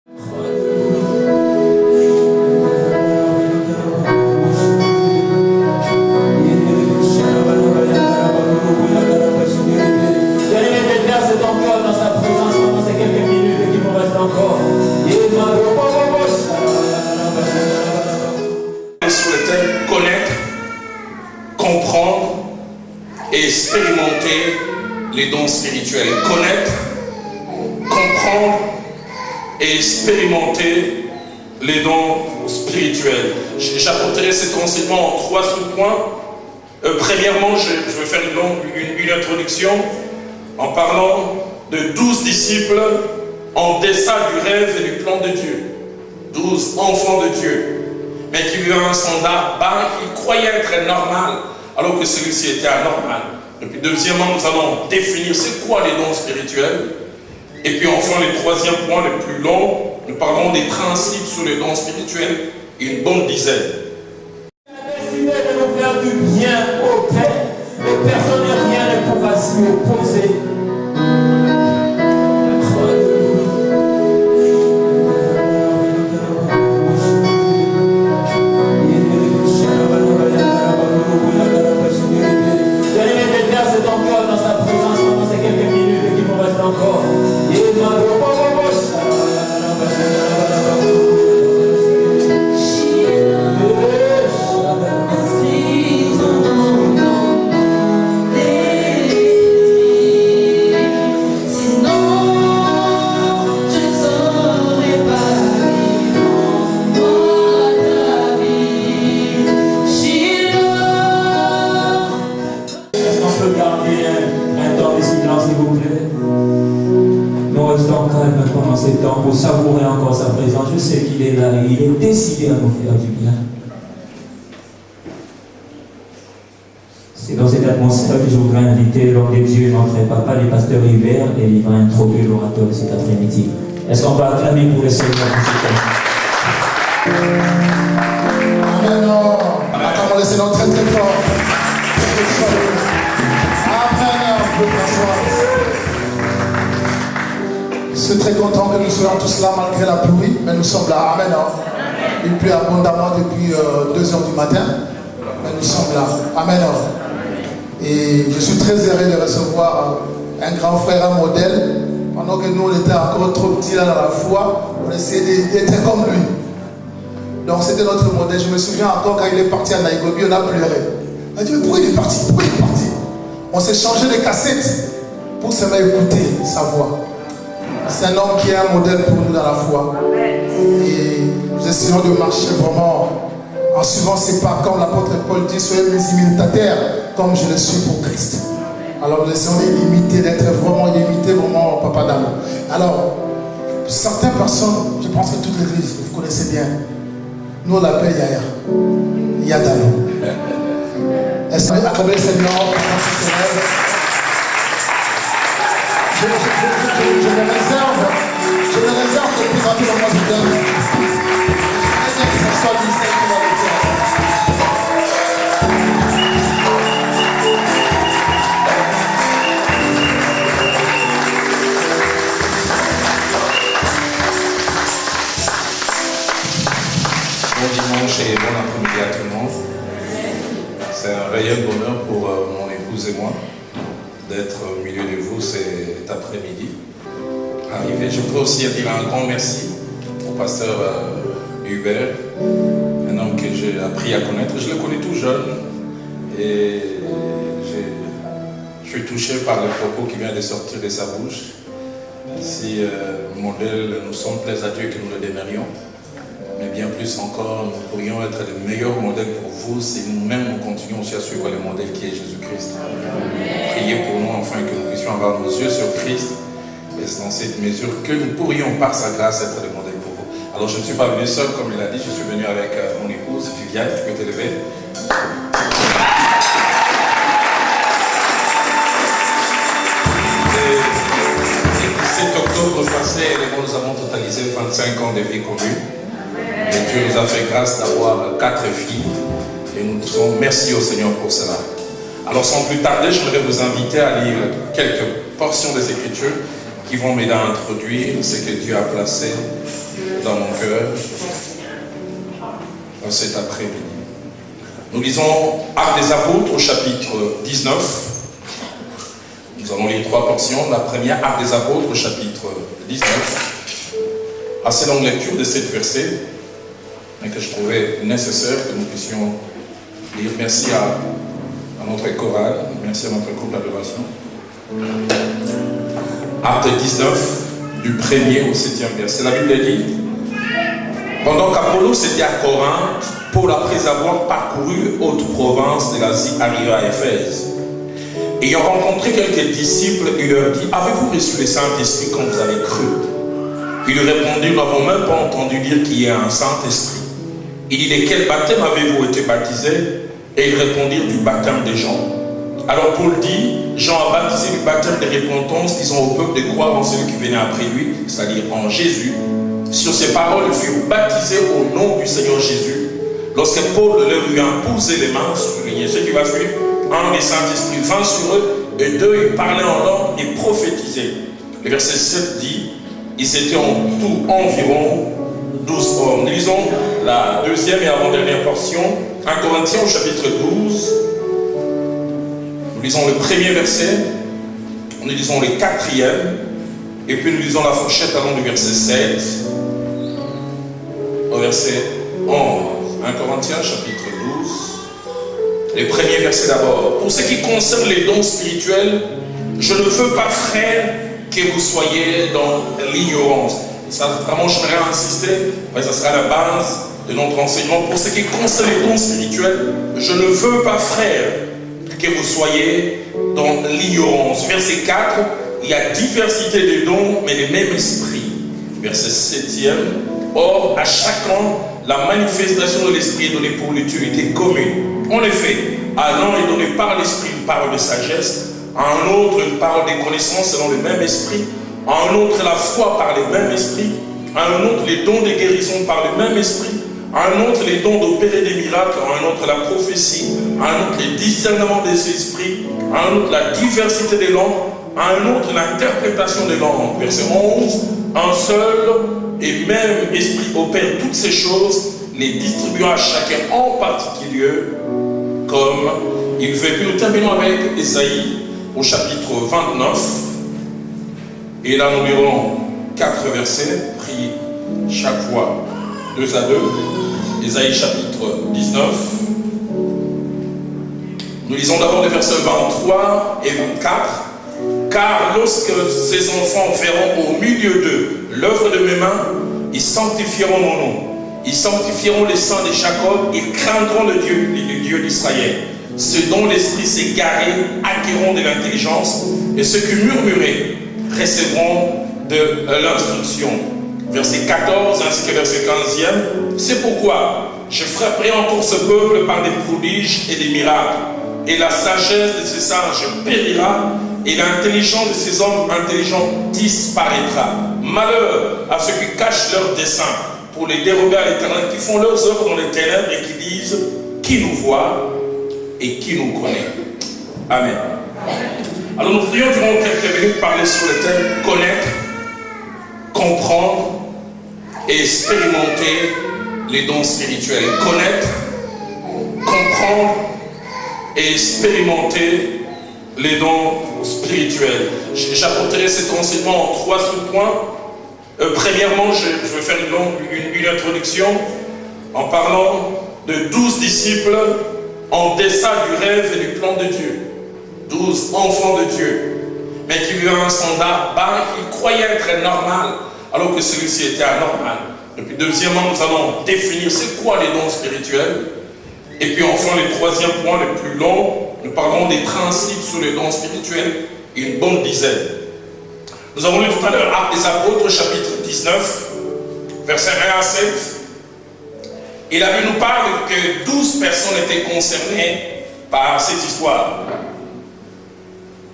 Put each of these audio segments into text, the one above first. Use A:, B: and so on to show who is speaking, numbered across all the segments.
A: Sur le thème connaître, comprendre et expérimenter les dons spirituels. Connaître, comprendre et expérimenter les dons spirituels. J'apporterai cet enseignement en 3 sous-points. Premièrement, je vais faire une introduction en parlant de 12 disciples en deçà du rêve et du plan de Dieu. 12 enfants de Dieu, mais qui vivaient un standard bas, qu'ils croyaient être normal, alors que celui-ci était anormal. Et puis deuxièmement, nous allons définir c'est quoi les dons spirituels. Et puis enfin, le troisième point, le plus long, nous parlons des principes sur les dons spirituels, une bonne dizaine.
B: Décidé de nous faire du bien au Père, et personne et rien ne pourra s'y opposer.
C: Pour savourer encore sa présence. Je sais qu'il est là et il est décidé à nous faire du bien. C'est dans cette atmosphère que je voudrais inviter l'homme de Dieu, notre papa, le pasteur Hubert, et il va introduire l'orateur de cet après-midi. Est-ce qu'on va acclamer pour le Seigneur pour ce temps?
D: Amen. Acclamons le Seigneur très très fort. Amen. On peut s'asseoir. Je suis très content que nous soyons tous là malgré la pluie, mais nous sommes là. Amen. Il pleut abondamment depuis 2 h du matin, mais nous sommes là. Amen. Et je suis très heureux de recevoir un grand frère, un modèle. Pendant que nous, on était encore trop petits là dans la foi, on essayait d'être comme lui. Donc c'était notre modèle. Je me souviens encore quand il est parti à Nairobi, on a pleuré. On a dit, mais pourquoi il est parti? Pourquoi il est parti? On s'est changé de cassette pour se mettre à écouter sa voix. C'est un homme qui est un modèle pour nous dans la foi. Et nous essayons de marcher vraiment en suivant ses pas, comme l'apôtre Paul dit, soyez mes imitateurs, comme je le suis pour Christ. Alors nous essayons d'imiter, d'imiter vraiment Papa d'amour. Alors, certaines personnes, je pense que toute l'église, vous connaissez bien, nous on l'appelle Yaya. Yadalo. Est-ce que vous acclamez le Seigneur pendant ce soleil? Je me réserve depuis quand il va me donner. Que ce soit lui seul qui va le faire.
A: Bon dimanche et bon après-midi à tout le monde. C'est un réel bonheur pour mon épouse et moi d'être au milieu de vous cet après-midi. Arrivé. Je peux aussi dire un grand merci au pasteur Hubert, un homme que j'ai appris à connaître. Je le connais tout jeune et je suis touché par le propos qui vient de sortir de sa bouche. Si modèle, nous sommes plaise à Dieu que nous le demeurions, mais bien plus encore, nous pourrions être les meilleurs modèles pour vous si nous-mêmes nous continuons aussi à suivre le modèle qui est Jésus-Christ. Priez pour nous afin que nous puissions avoir nos yeux sur Christ et c'est dans cette mesure que nous pourrions par sa grâce être des modèles pour vous. Alors je ne suis pas venu seul comme il a dit, je suis venu avec mon épouse Viviane, tu peux t'élever. Le 7 octobre passé, nous avons totalisé 25 ans de vie commune. Et Dieu nous a fait grâce d'avoir 4 filles. Et nous disons merci au Seigneur pour cela. Alors sans plus tarder, je voudrais vous inviter à lire quelques portions des Écritures qui vont m'aider à introduire ce que Dieu a placé dans mon cœur cet après-midi. Nous lisons Actes des Apôtres au chapitre 19. Nous allons lire 3 portions. La première, Actes des Apôtres au chapitre 19. Assez longue lecture de 7 versets, mais que je trouvais nécessaire que nous puissions lire. Merci à notre chorale, merci à notre groupe d'adoration. Actes 19, du 1er au 7e verset. La Bible dit: pendant qu'Apollos était à Corinthe, Paul, après avoir parcouru haute province de l'Asie, arriva à Éphèse. Ayant rencontré quelques disciples, il leur dit: avez-vous reçu le Saint-Esprit quand vous avez cru? Ils lui répondirent: nous n'avons même pas entendu dire qu'il y ait un Saint-Esprit. Il dit: de quel baptême avez-vous été baptisés? Et ils répondirent: du baptême de Jean. Alors Paul dit: Jean a baptisé du baptême de repentance, disant au peuple de croire en celui qui venait après lui, c'est-à-dire en Jésus. Sur ces paroles, ils furent baptisés au nom du Seigneur Jésus. Lorsque Paul leur eut imposé les mains, soulignez ce qui va suivre, un des Saint-Esprit vint sur eux, et deux, ils parlaient en langue et prophétisaient. Le verset 7 dit: ils étaient en tout environ 12 hommes. Nous lisons la deuxième et avant-dernière portion, 1 Corinthiens au chapitre 12. Nous lisons le premier verset, nous lisons le 4e, et puis nous lisons la fourchette allant du verset 7 au verset 11. 1 Corinthiens chapitre 12. Le premier verset d'abord. Pour ce qui concerne les dons spirituels, je ne veux pas, frères, que vous soyez dans l'ignorance. Ça, vraiment, je voudrais insister, parce que ça sera la base de notre enseignement. Pour ce qui concerne les dons spirituels, je ne veux pas, frères, que vous soyez dans l'ignorance. Verset 4, il y a diversité de dons, mais le même esprit. Verset 7e, or, à chacun, la manifestation de l'esprit est donnée pour l'utilité commune. En effet, à l'un est donné par l'esprit une parole de sagesse, à un autre une parole de connaissance selon le même esprit, à un autre la foi par le même esprit, à un autre les dons de guérison par le même esprit, à un autre les dons d'opérer des miracles, à un autre la prophétie, à un autre les discernements des esprits, à un autre la diversité des langues, à un autre l'interprétation des langues. Verset 11, un seul et même esprit opère toutes ces choses, les distribuant à chacun en particulier comme il veut. Puis nous terminons avec Ésaïe au chapitre 29. Et là nous lirons 4 versets, pris chaque fois 2 à 2. Ésaïe chapitre 19. Nous lisons d'abord les versets 23 et 24. Car lorsque ces enfants verront au milieu d'eux l'œuvre de mes mains, ils sanctifieront mon nom. Ils sanctifieront les saints de Jacob, ils craindront le Dieu d'Israël. Ceux dont l'esprit s'est garé acquerront de l'intelligence, et ceux qui murmuraient recevront de l'instruction. Verset 14 ainsi que verset 15e. C'est pourquoi je frapperai encore ce peuple par des prodiges et des miracles, et la sagesse de ces sages périra, et l'intelligence de ces hommes intelligents disparaîtra. Malheur à ceux qui cachent leurs desseins pour les dérober à l'Éternel, qui font leurs œuvres dans les ténèbres et qui disent: qui nous voit et qui nous connaît. Amen. Alors nous voudrions durant quelques minutes parler sur le thème connaître, comprendre et expérimenter les dons spirituels. Connaître, comprendre et expérimenter les dons spirituels. J'apporterai cet enseignement en 3 sous-points. Premièrement, je vais faire une introduction en parlant de 12 disciples en deçà du rêve et du plan de Dieu. 12 enfants de Dieu, mais qui vivaient un standard bas, qu'ils croyaient être normal, alors que celui-ci était anormal. Et puis deuxièmement, nous allons définir c'est quoi les dons spirituels. Et puis enfin, le troisième point, le plus long, nous parlerons des principes sur les dons spirituels, une bonne dizaine. Nous avons lu tout à l'heure Actes des Apôtres, chapitre 19, versets 1 à 7. Et la Bible nous parle que 12 personnes étaient concernées par cette histoire.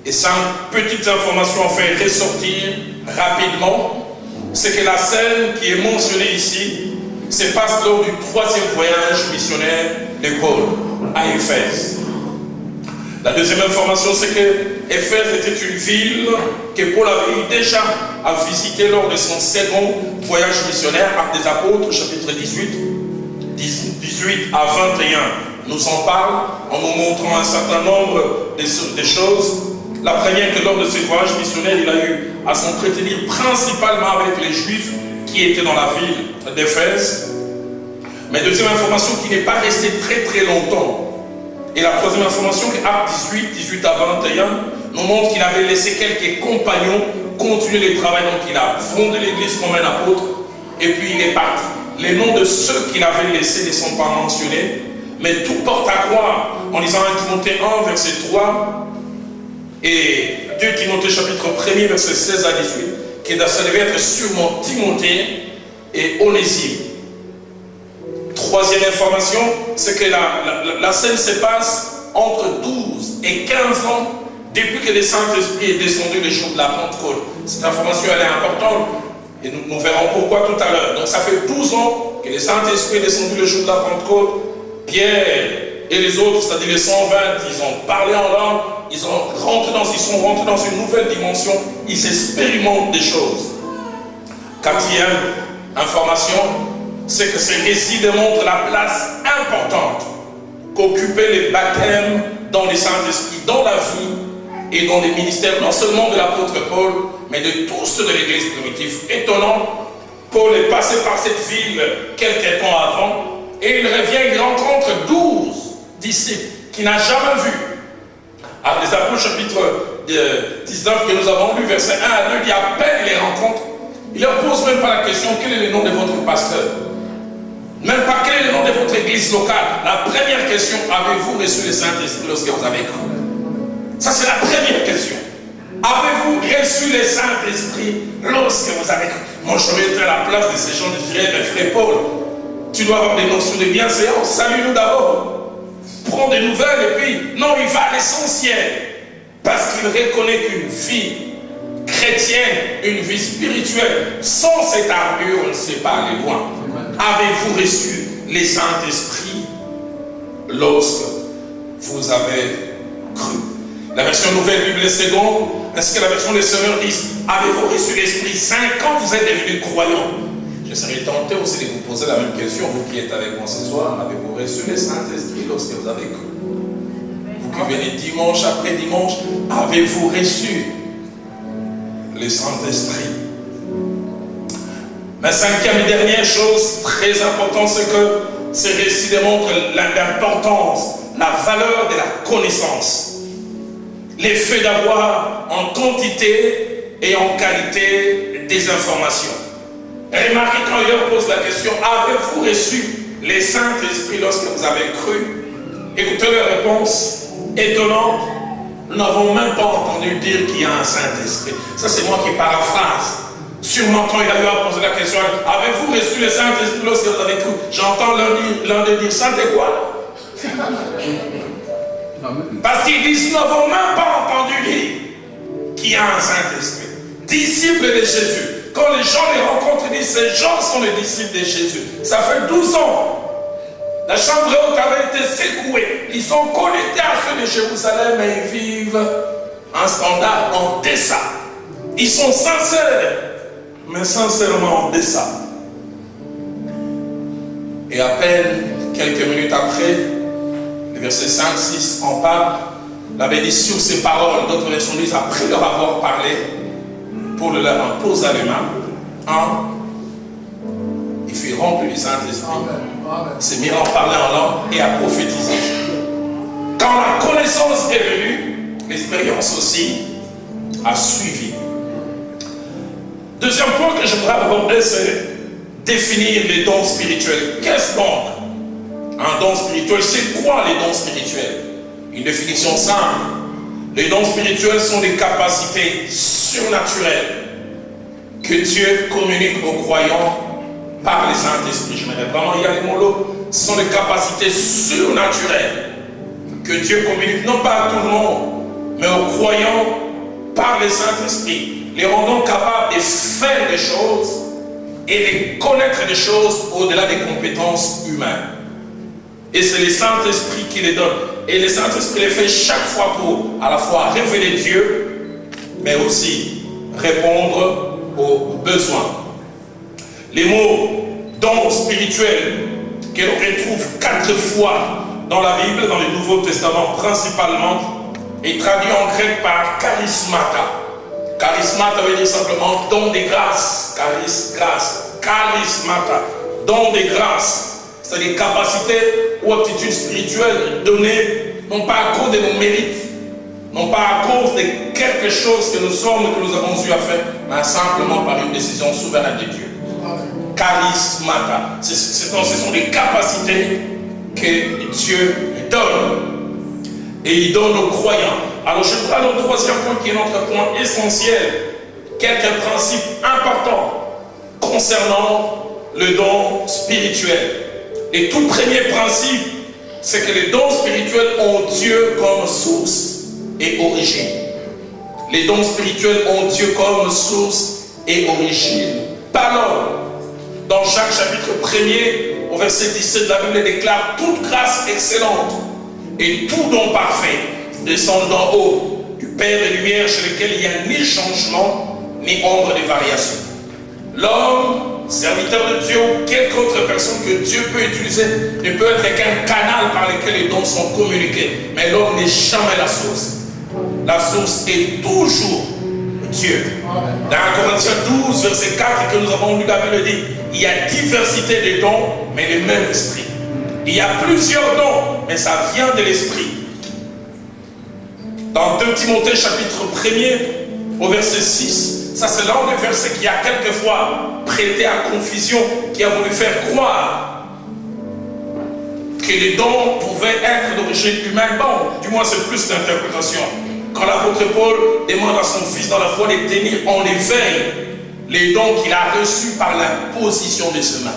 A: Et 5 petites informations à faire ressortir rapidement. C'est que la scène qui est mentionnée ici se passe lors du 3e voyage missionnaire de Paul à Éphèse. La deuxième information, c'est que Éphèse était une ville que Paul avait eu déjà à visiter lors de son second voyage missionnaire. Actes des Apôtres, chapitre 18 à 21, nous en parle en nous montrant un certain nombre de choses. La première, que lors de ce voyage missionnaire, il a eu à s'entretenir principalement avec les Juifs qui étaient dans la ville d'Éphèse. Mais deuxième information, qui n'est pas resté très longtemps. Et la troisième information, que Actes 18 à 21, nous montre qu'il avait laissé quelques compagnons continuer le travail. Donc il a fondé l'église comme un apôtre, et puis il est parti. Les noms de ceux qu'il avait laissés ne sont pas mentionnés, mais tout porte à croire en lisant 1 Timothée 1, verset 3, et 2 Timothée chapitre 1er, verset 16 à 18, que ça devait être sûrement Timothée et Onésime. Troisième information, c'est que la scène se passe entre 12 et 15 ans depuis que le Saint-Esprit est descendu le jour de la Pentecôte. Cette information, elle est importante et nous verrons pourquoi tout à l'heure. Donc ça fait 12 ans que le Saint-Esprit est descendu le jour de la Pentecôte. Pierre et les autres, c'est-à-dire les 120, ils ont parlé en langue, ils sont rentrés dans une nouvelle dimension, ils expérimentent des choses. Quatrième information, c'est que ces récits démontrent la place importante qu'occupaient les baptêmes dans les Saint-Esprit, dans la vie et dans les ministères, non seulement de l'apôtre Paul, mais de tous ceux de l'église primitive. Étonnant, Paul est passé par cette ville quelques temps avant, et il revient, il rencontre 12 disciples qu'il n'a jamais vus. À les Apôtres, chapitre 19, que nous avons lu, verset 1 à 2, il à peine les rencontre. Il ne leur pose même pas la question, quel est le nom de votre pasteur? Même pas quel est le nom de votre église locale. La première question, avez-vous reçu le Saint-Esprit lorsque vous avez cru? Ça, c'est la première question. Avez-vous reçu le Saint-Esprit lorsque vous avez cru? Moi, je vais être à la place de ces gens de dire, mais frère Paul, tu dois avoir des notions de bienséance. Salue-nous d'abord. Prends des nouvelles et puis, non, il va à l'essentiel. Parce qu'il reconnaît qu'une vie chrétienne, une vie spirituelle, sans cette armure, on ne sait pas aller loin. Avez-vous reçu les Saint-Esprit lorsque vous avez cru? La version Nouvelle Bible seconde, est-ce que la version des Seigneurs dit, avez-vous reçu l'Esprit Saint quand vous êtes devenus croyants? Je serais tenté aussi de vous poser la même question, vous qui êtes avec moi ce soir, avez-vous reçu le Saint-Esprit lorsque vous avez cru? Vous qui venez dimanche après dimanche, avez-vous reçu le Saint-Esprit? La cinquième et dernière chose très importante, c'est que ces récits démontrent l'importance, la valeur de la connaissance. L'effet d'avoir en quantité et en qualité des informations. Remarquez quand il leur pose la question, avez-vous reçu les Saint-Esprit lorsque vous avez cru? Écoutez leur réponse étonnante. Nous n'avons même pas entendu dire qu'il y a un Saint-Esprit. Ça, c'est moi qui paraphrase. Sûrement quand il a eu à poser la question, avez-vous reçu le Saint-Esprit lorsque vous avez cru? J'entends l'un de dire, Saint et quoi? Parce qu'ils disent, nous n'avons même pas entendu dire qu'il y a un Saint-Esprit. Disciples de Jésus. Quand les gens les rencontrent, ils disent, ces gens sont les disciples de Jésus. Ça fait 12 ans. La chambre haute avait été secouée. Ils sont connectés à ceux de Jérusalem et ils vivent un standard en deçà. Ils sont sincères, mais sincèrement en deçà. Et à peine quelques minutes après, le verset 5-6 en parle. La bénédiction, ces paroles, d'autres versions disent, après leur avoir parlé, pour leur imposer les mains, il fut rempli du Saint-Esprit, s'est mis à en parler en langue et à prophétiser. Quand la connaissance est venue, l'expérience aussi a suivi. Deuxième point que je voudrais aborder, c'est définir les dons spirituels. Qu'est-ce donc un don spirituel? C'est quoi les dons spirituels? Une définition simple. Les dons spirituels sont des capacités surnaturelles que Dieu communique aux croyants par le Saint-Esprit. J'aimerais vraiment y aller mollo. Ce sont des capacités surnaturelles que Dieu communique non pas à tout le monde, mais aux croyants par le Saint-Esprit, les rendant capables de faire des choses et de connaître des choses au-delà des compétences humaines. Et c'est le Saint-Esprit qui les donne. Et le Saint-Esprit les fait chaque fois pour à la fois révéler Dieu, mais aussi répondre aux besoins. Les mots dons spirituels que l'on retrouve 4 fois dans la Bible, dans le Nouveau Testament principalement, est traduit en grec par charismata. Charismata veut dire simplement don de grâce. Grâce. Charismata, don de grâce. C'est des capacités ou aptitudes spirituelles données non pas à cause de nos mérites, non pas à cause de quelque chose que nous sommes, que nous avons eu à faire, mais simplement par une décision souveraine de Dieu. Charismata, ce sont des capacités que Dieu donne. Et il donne aux croyants. Alors je prends le 3e point qui est notre point essentiel. Quelques principes importants concernant le don spirituel. Et tout premier principe, c'est que les dons spirituels ont Dieu comme source et origine. Les dons spirituels ont Dieu comme source et origine. Pas l'homme. Dans Jacques chapitre 1er, au verset 17, la Bible déclare toute grâce excellente et tout don parfait descend d'en haut du Père des Lumières, chez lequel il n'y a ni changement ni ombre de variation. L'homme, serviteur de Dieu ou quelque autre personne que Dieu peut utiliser ne peut être qu'un canal par lequel les dons sont communiqués. Mais l'homme n'est jamais la source. La source est toujours Dieu. Dans Corinthiens 12, verset 4 que nous avons lu, la Bible dit, il y a diversité de dons, mais le même esprit. Il y a plusieurs dons, mais ça vient de l'esprit. Dans 2 Timothée chapitre 1er, au verset 6, ça c'est l'un des versets qui a quelquefois prêté à confusion, qui a voulu faire croire que les dons pouvaient être d'origine humaine. Bon, du moins c'est plus l'interprétation. Quand l'apôtre Paul demande à son fils dans la foi de tenir en éveil les dons qu'il a reçus par l'imposition de ses mains.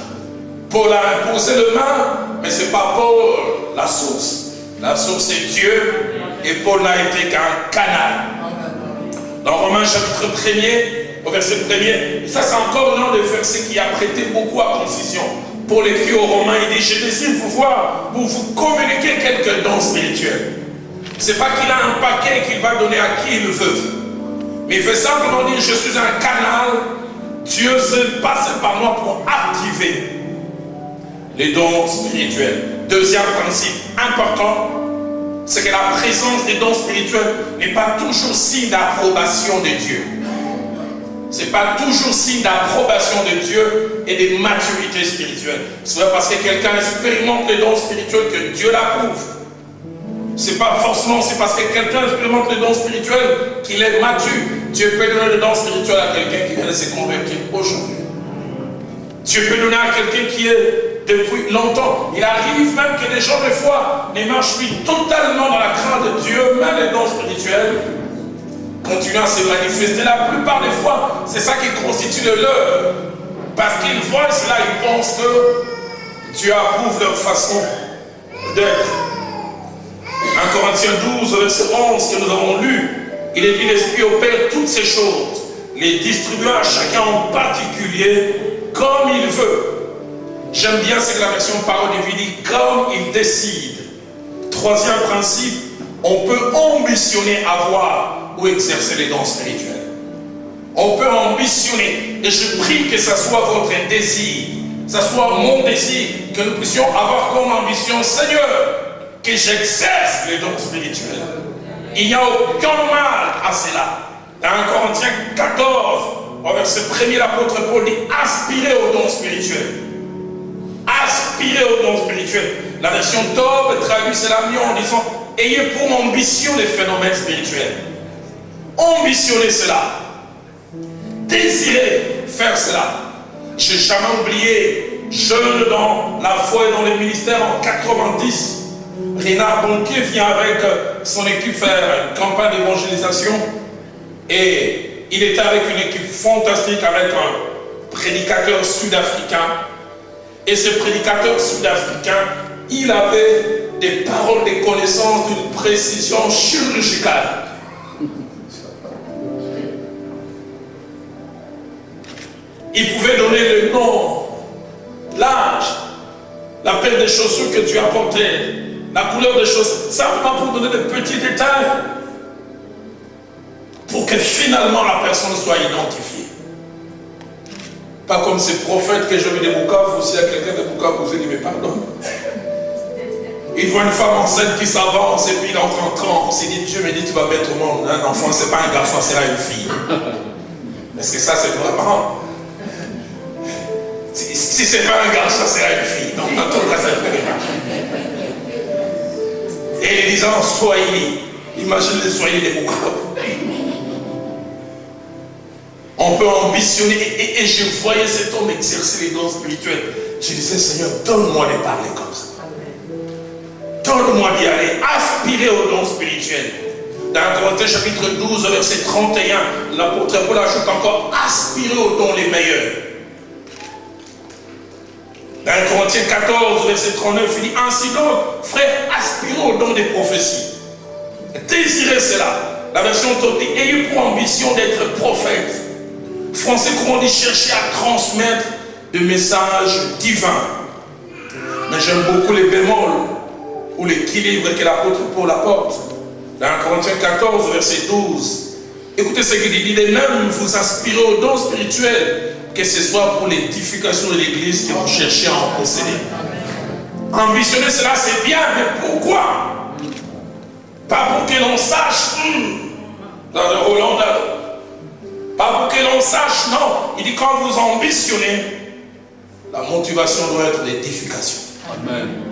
A: Paul a imposé les mains, mais ce n'est pas Paul la source. La source est Dieu, et Paul n'a été qu'un canal. Dans Romains chapitre 1er, au verset 1er, ça c'est encore l'un des versets qui a prêté beaucoup à confusion. Paul écrit aux Romains, il dit, je désire vous voir pour vous communiquer quelques dons spirituels. C'est pas qu'il a un paquet qu'il va donner à qui il veut. Mais il veut simplement dire, je suis un canal, Dieu se passe par moi pour activer les dons spirituels. Deuxième principe important, c'est que la présence des dons spirituels n'est pas toujours signe d'approbation de Dieu. Ce n'est pas toujours signe d'approbation de Dieu et de maturité spirituelle. C'est pas parce que quelqu'un expérimente les dons spirituels que Dieu l'approuve. C'est pas forcément, c'est parce que quelqu'un expérimente les dons spirituels qu'il est mature. Dieu peut donner les dons spirituels à quelqu'un qui vient de se convertir aujourd'hui. Dieu peut donner à quelqu'un qui est depuis longtemps. Il arrive même que des gens, des fois, ne marchent plus totalement dans la crainte de Dieu, même les dons spirituels continuent à se manifester. La plupart des fois, c'est ça qui constitue le leur. Parce qu'ils voient cela, ils pensent que Dieu approuve leur façon d'être. En Corinthiens 12, verset 11 que nous avons lu, il est dit, l'Esprit opère toutes ces choses, les distribuant à chacun en particulier comme il veut. J'aime bien ce que la version parole de vie dit, comme il décide. Troisième principe, on peut ambitionner avoir ou exercer les dons spirituels. On peut ambitionner, et je prie que ce soit votre désir, que ce soit mon désir, que nous puissions avoir comme ambition, Seigneur, que j'exerce les dons spirituels. Il n'y a aucun mal à cela. Dans Corinthiens 14, au verset 1er, l'apôtre Paul dit, aspirez aux dons spirituels. Aspirez aux dons spirituels. La version Tob traduit cela mieux en disant, ayez pour ambition les phénomènes spirituels. Ambitionnez cela. Désirez faire cela. Je n'ai jamais oublié, jeune dans la foi et dans les ministères en 90, Renard Bonquier vient avec son équipe faire une campagne d'évangélisation et il était avec une équipe fantastique avec un prédicateur sud-africain. Et ce prédicateur sud-africain, il avait des paroles, des connaissances d'une précision chirurgicale. Il pouvait donner le nom, l'âge, la paire de chaussures que tu as portées, la couleur des choses, simplement pour donner de petits détails, pour que finalement la personne soit identifiée. Pas comme ces prophètes que je vis de Bukavu, s'il y a quelqu'un de Bukavu, vous dit mais pardon. Il voit une femme enceinte qui s'avance et puis il entre en transe. Il dit Dieu me dit tu vas mettre au monde un enfant, c'est pas un garçon, c'est là une fille. Est-ce que ça c'est vraiment. Si c'est pas un garçon, c'est là une fille. Donc dans tout cas, ça peut marcher. Et les disant Swahili, imagine les Swahili des Bukavu. On peut ambitionner, et je voyais cet homme exercer les dons spirituels. Je disais, Seigneur, donne-moi de parler comme ça. Donne-moi d'y aller, aspirer aux dons spirituels. Dans Corinthiens chapitre 12, verset 31, l'apôtre Paul ajoute encore, aspirer aux dons les meilleurs. Dans Corinthiens 14, verset 39, il dit, ainsi donc, frère, aspirez aux dons des prophéties. Désirez cela. La version autre dit, ayez pour ambition d'être prophète. Français, comment on dit, chercher à transmettre des messages divins. Mais j'aime beaucoup les bémols ou l'équilibre que l'apôtre Paul apporte. Dans Corinthiens 14, verset 12. Écoutez ce qu'il dit. Il est même vous aspirez aux dons spirituels, que ce soit pour l'édification de l'église que vous cherchez à en posséder. Ambitionner cela, c'est bien, mais pourquoi? Pas pour que l'on sache, dans le Hollande, pas pour que l'on sache, non. Il dit quand vous ambitionnez, la motivation doit être l'édification.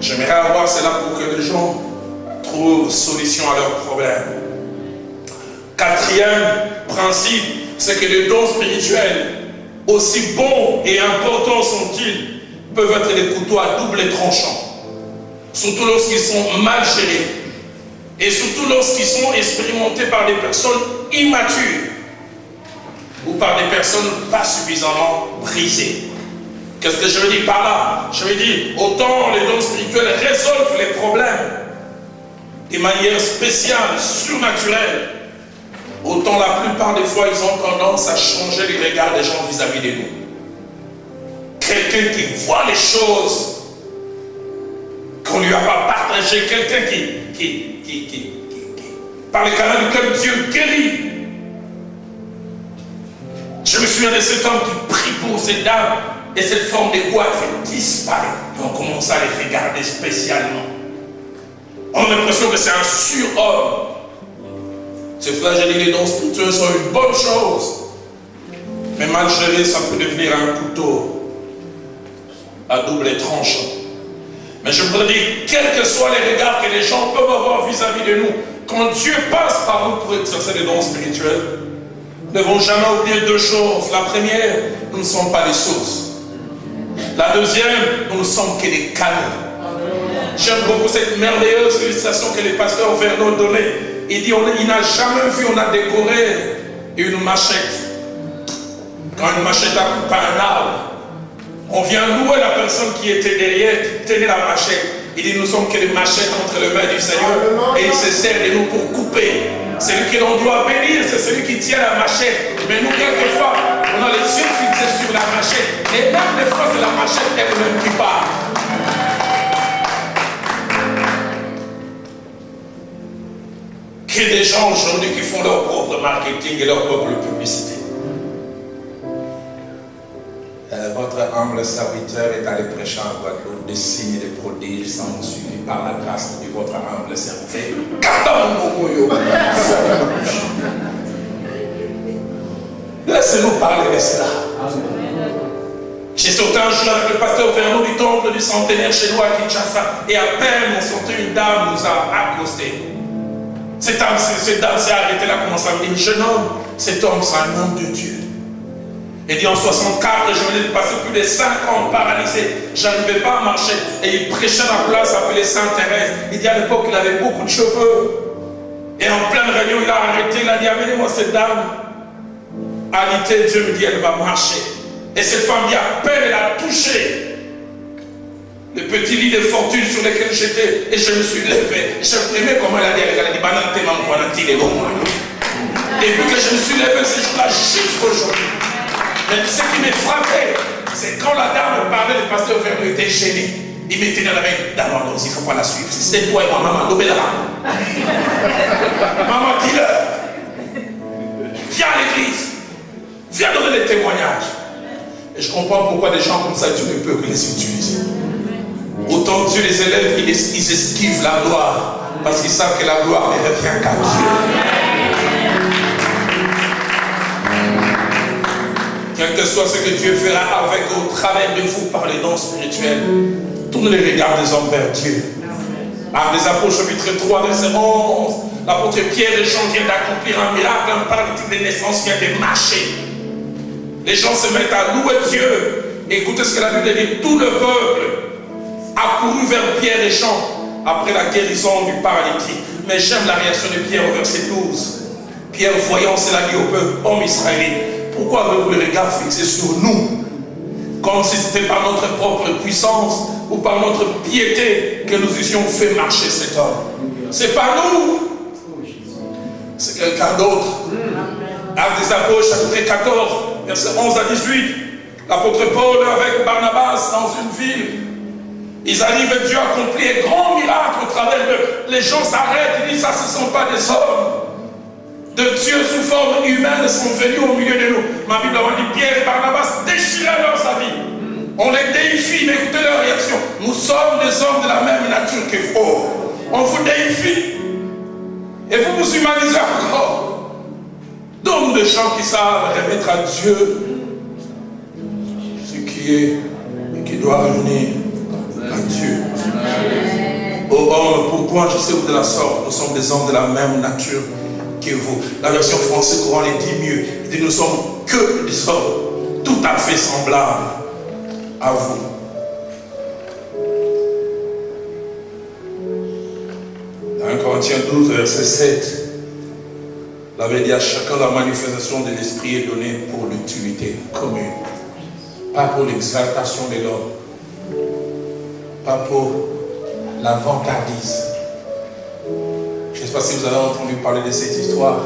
A: J'aimerais avoir cela pour que les gens trouvent solution à leurs problèmes. Quatrième principe, c'est que les dons spirituels, aussi bons et importants sont-ils, peuvent être des couteaux à double tranchant. Surtout lorsqu'ils sont mal gérés. Et surtout lorsqu'ils sont expérimentés par des personnes immatures. Ou par des personnes pas suffisamment brisées. Qu'est-ce que je veux dire par là? Je veux dire, autant les dons spirituels résolvent les problèmes de manière spéciale, surnaturelle, autant la plupart des fois ils ont tendance à changer les regards des gens vis-à-vis de nous. Quelqu'un qui voit les choses qu'on ne lui a pas partagées, quelqu'un qui par le canal du cœur, Dieu guérit. Je me souviens de cet homme qui prie pour cette dame et cette forme de goitre disparaît. Et on commence à les regarder spécialement. On a l'impression que c'est un surhomme. C'est pour ça que j'ai dit les dons spirituels sont une bonne chose. Mais mal géré, ça peut devenir un couteau à double tranchant. Mais je voudrais dire, quels que soient les regards que les gens peuvent avoir vis-à-vis de nous, quand Dieu passe par nous pour exercer les dons spirituels, nous ne devons jamais oublier deux choses. La première, nous ne sommes pas les sources. La deuxième, nous ne sommes que des canaux. J'aime beaucoup cette merveilleuse illustration que le pasteur Vernon donnait. Il dit, il n'a jamais vu, on a décoré une machette. Quand une machette a coupé un arbre, on vient louer la personne qui était derrière, qui tenait la machette. Il dit, nous sommes que des machettes entre les mains du Seigneur. Et il se sert de nous pour couper. Celui que l'on doit bénir, c'est celui qui tient la machette. Mais nous, quelquefois, on a les yeux fixés sur la machette. Et même des fois, c'est la machette elle-même qui part. Qu'il y ait des gens aujourd'hui qui font leur propre marketing et leur propre publicité. Votre humble serviteur est allé prêcher en Guadeloupe, des signes et des prodiges sont suivis par la grâce de votre humble serviteur. Laissez-nous parler de cela. J'ai sauté un jour avec le pasteur Vernon du temple du centenaire chez nous à Kinshasa, et à peine on sortait, une dame nous a accosté. Cette dame s'est arrêtée, elle a commencé à me dire, jeune homme, cet homme c'est un homme de Dieu. Il dit en 64, je venais de passer plus de 5 ans paralysé. Je n'arrivais pas à marcher. Et il prêchait à la place appelée Sainte-Thérèse. Il dit à l'époque qu'il avait beaucoup de cheveux. Et en pleine réunion, il a arrêté. Il a dit, amenez-moi cette dame. Alité, Dieu me dit, elle va marcher. Et cette femme dit, à peine elle a touché le petit lit de fortune sur lequel j'étais. Et je me suis levé. J'aimais comment elle a dit, elle a dit, et puis que je me suis levé ce jour-là jusqu'aujourd'hui. Mais ce qui me frappait, c'est quand la dame parlait, le pasteur Vernon était gêné. Il me tenait la main. D'abord, il ne faut pas la suivre. Si c'est toi et moi, maman, nous là. Maman, dis-leur. Viens à l'église. Viens donner les témoignages. Et je comprends pourquoi des gens comme ça, Dieu ne peut que les utiliser. Autant Dieu les élève, ils esquivent la gloire. Parce qu'ils savent que la gloire ne revient qu'à Dieu. Quel que soit ce que Dieu fera avec ou au travers de vous par les dons spirituels, tournez les regards des hommes vers Dieu. Actes des Apôtres, chapitre 3, verset 11. L'apôtre Pierre et Jean viennent d'accomplir un miracle, un paralytique de naissance vient de marcher. Les gens se mettent à louer Dieu. Écoutez ce que la Bible dit. Tout le peuple a couru vers Pierre et Jean après la guérison du paralytique. Mais j'aime la réaction de Pierre au verset 12. Pierre, voyant cela, dit au peuple, homme israélite, pourquoi avez-vous le regard fixé sur nous? Comme si c'était par notre propre puissance ou par notre piété que nous eussions fait marcher cet homme. C'est pas nous. C'est quelqu'un d'autre. Actes des Apôtres, chapitre 14, versets 11 à 18. L'apôtre Paul avec Barnabas dans une ville. Ils arrivent et Dieu accomplit un grand miracle au travers de. Les gens s'arrêtent, ils disent ça, ce ne sont pas des hommes de Dieu sous forme humaine sont venus au milieu de nous. Ma Bible a dit Pierre et Barnabas déchiraient leurs habits. On les déifie, mais écoutez leur réaction. Nous sommes des hommes de la même nature que vous. On vous déifie. Et vous vous humanisez encore. Donne-nous des gens qui savent remettre à Dieu ce qui est et qui doit revenir à Dieu. Oh homme, pourquoi je sais vous de la sorte? Nous sommes des hommes de la même nature que vous. La version française courant les dit mieux. Il dit nous sommes que des hommes tout à fait semblables à vous. Dans 1 Corinthiens 12, verset 7, la Bible dit à chacun la manifestation de l'esprit est donnée pour l'utilité commune, pas pour l'exaltation de l'homme, pas pour la vantardise. Je ne sais pas si vous avez entendu parler de cette histoire,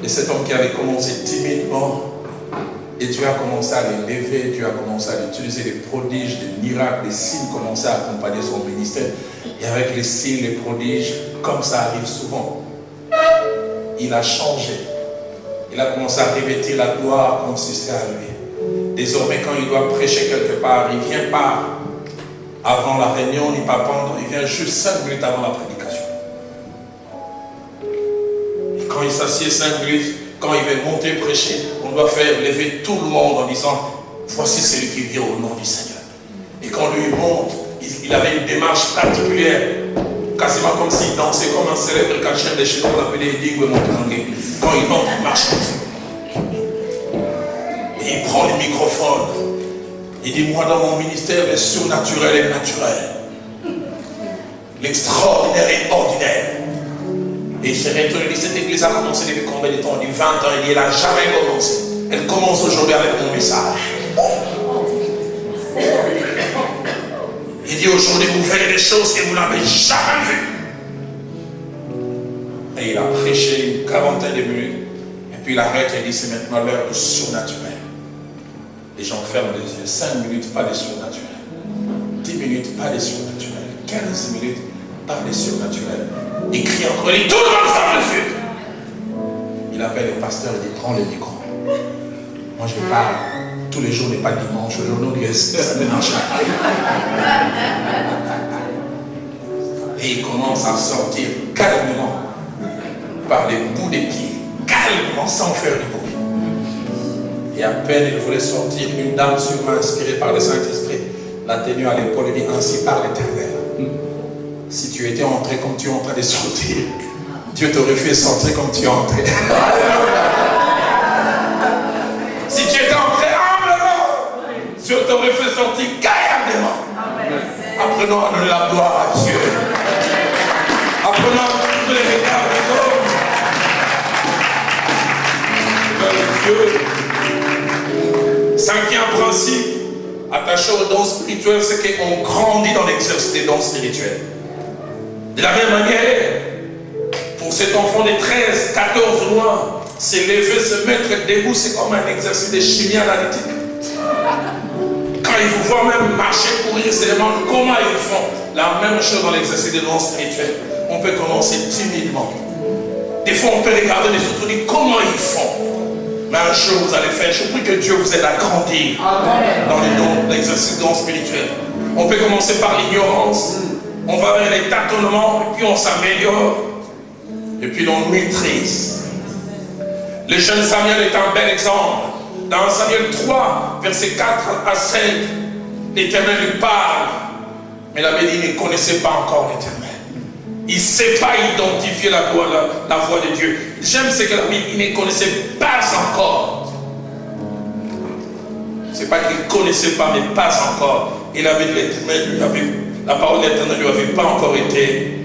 A: de cet homme qui avait commencé timidement, et Dieu a commencé à l'élever, Dieu a commencé à utiliser des prodiges, des miracles, des signes commençaient à accompagner son ministère. Et avec les signes, les prodiges, comme ça arrive souvent, il a changé. Il a commencé à revêtir la gloire consistait à lui. Désormais, quand il doit prêcher quelque part, il ne vient pas avant la réunion, ni pas pendant, il vient juste 5 minutes avant la prédication. Et quand il s'assied 5 minutes, quand il va monter prêcher, on doit faire lever tout le monde en disant voici celui qui vient au nom du Seigneur. Et quand lui monte, il avait une démarche particulière, quasiment comme s'il dansait comme un célèbre cachet de chez nous, on l'appelait Edigwe Montangé. Quand il monte, il marche comme ça. Et il prend le microphone. Il dit moi dans mon ministère, le surnaturel est naturel. L'extraordinaire est ordinaire. Et il s'est retourné, il dit cette église a commencé depuis combien de temps? Il dit 20 ans, il dit elle n'a jamais commencé. Elle commence aujourd'hui avec mon message. Il dit aujourd'hui vous verrez des choses que vous n'avez jamais vues. Et il a prêché une quarantaine de minutes. Et puis il arrête et dit c'est maintenant l'heure du surnaturel. Les gens ferment les yeux. 5 minutes, pas de surnaturel. 10 minutes, pas de surnaturel. 15 minutes, pas de surnaturel. Il crie encore, il dit tout le monde ferme les yeux. Il appelle le pasteur et dit prends le micro. Moi je parle. Tous les jours n'est pas dimanche. Aujourd'hui, ça ne marche pas. Et il commence à sortir calmement par les bouts des pieds. Calmement, sans faire de bruit. Et à peine il voulait sortir, une dame sûrement inspirée par le Saint-Esprit l'a tenue à l'épaule et dit ainsi par l'Éternel. Si tu étais entré comme tu es en train de sortir, Dieu t'aurait fait sortir comme tu es entré. Si tu étais entré humblement, Dieu t'aurait fait sortir gaillardement. Apprenons à donner la gloire à Dieu. Apprenons à tous les regards des hommes. Dieu. Cinquième principe, attaché aux dons spirituels, c'est qu'on grandit dans l'exercice des dons spirituels. De la même manière, pour cet enfant de 13, 14 mois, se lever, se mettre debout, c'est comme un exercice de chimie analytique. Quand ils vous voient même marcher, courir, ils se demandent comment ils font. La même chose dans l'exercice des dons spirituels. On peut commencer timidement. Des fois, on peut regarder les autres et dire comment ils font. Mais un jour, vous allez faire. Je prie que Dieu vous aide à grandir dans les dons, l'exercice des dons spirituels. On peut commencer par l'ignorance. On va vers les tâtonnements, et puis on s'améliore. Et puis l'on maîtrise. Le jeune Samuel est un bel exemple. Dans Samuel 3, versets 4 à 7, l'Éternel lui parle. Mais la Bible ne connaissait pas encore l'Éternel. Il ne sait pas identifier la voix de Dieu. J'aime ce que la Bible, il ne connaissait pas encore. Ce n'est pas qu'il ne connaissait pas, mais pas encore. Et la parole de l'Éternel ne lui avait pas encore été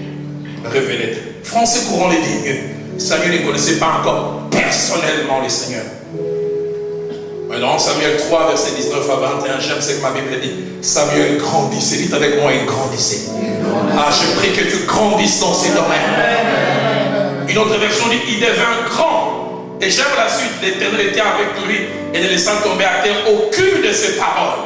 A: révélée. Français courant les dit mieux. Samuel ne connaissait pas encore personnellement le Seigneur. Mais dans Samuel 3, verset 19 à 21, j'aime ce que ma Bible dit. Samuel grandissait. Dites avec moi, il grandissait. Ah, je prie que tu grandisses dans ces domaines. Une autre version dit, il devint grand. Et j'aime la suite. L'Éternel était avec lui et ne laissant tomber à terre aucune de ses paroles.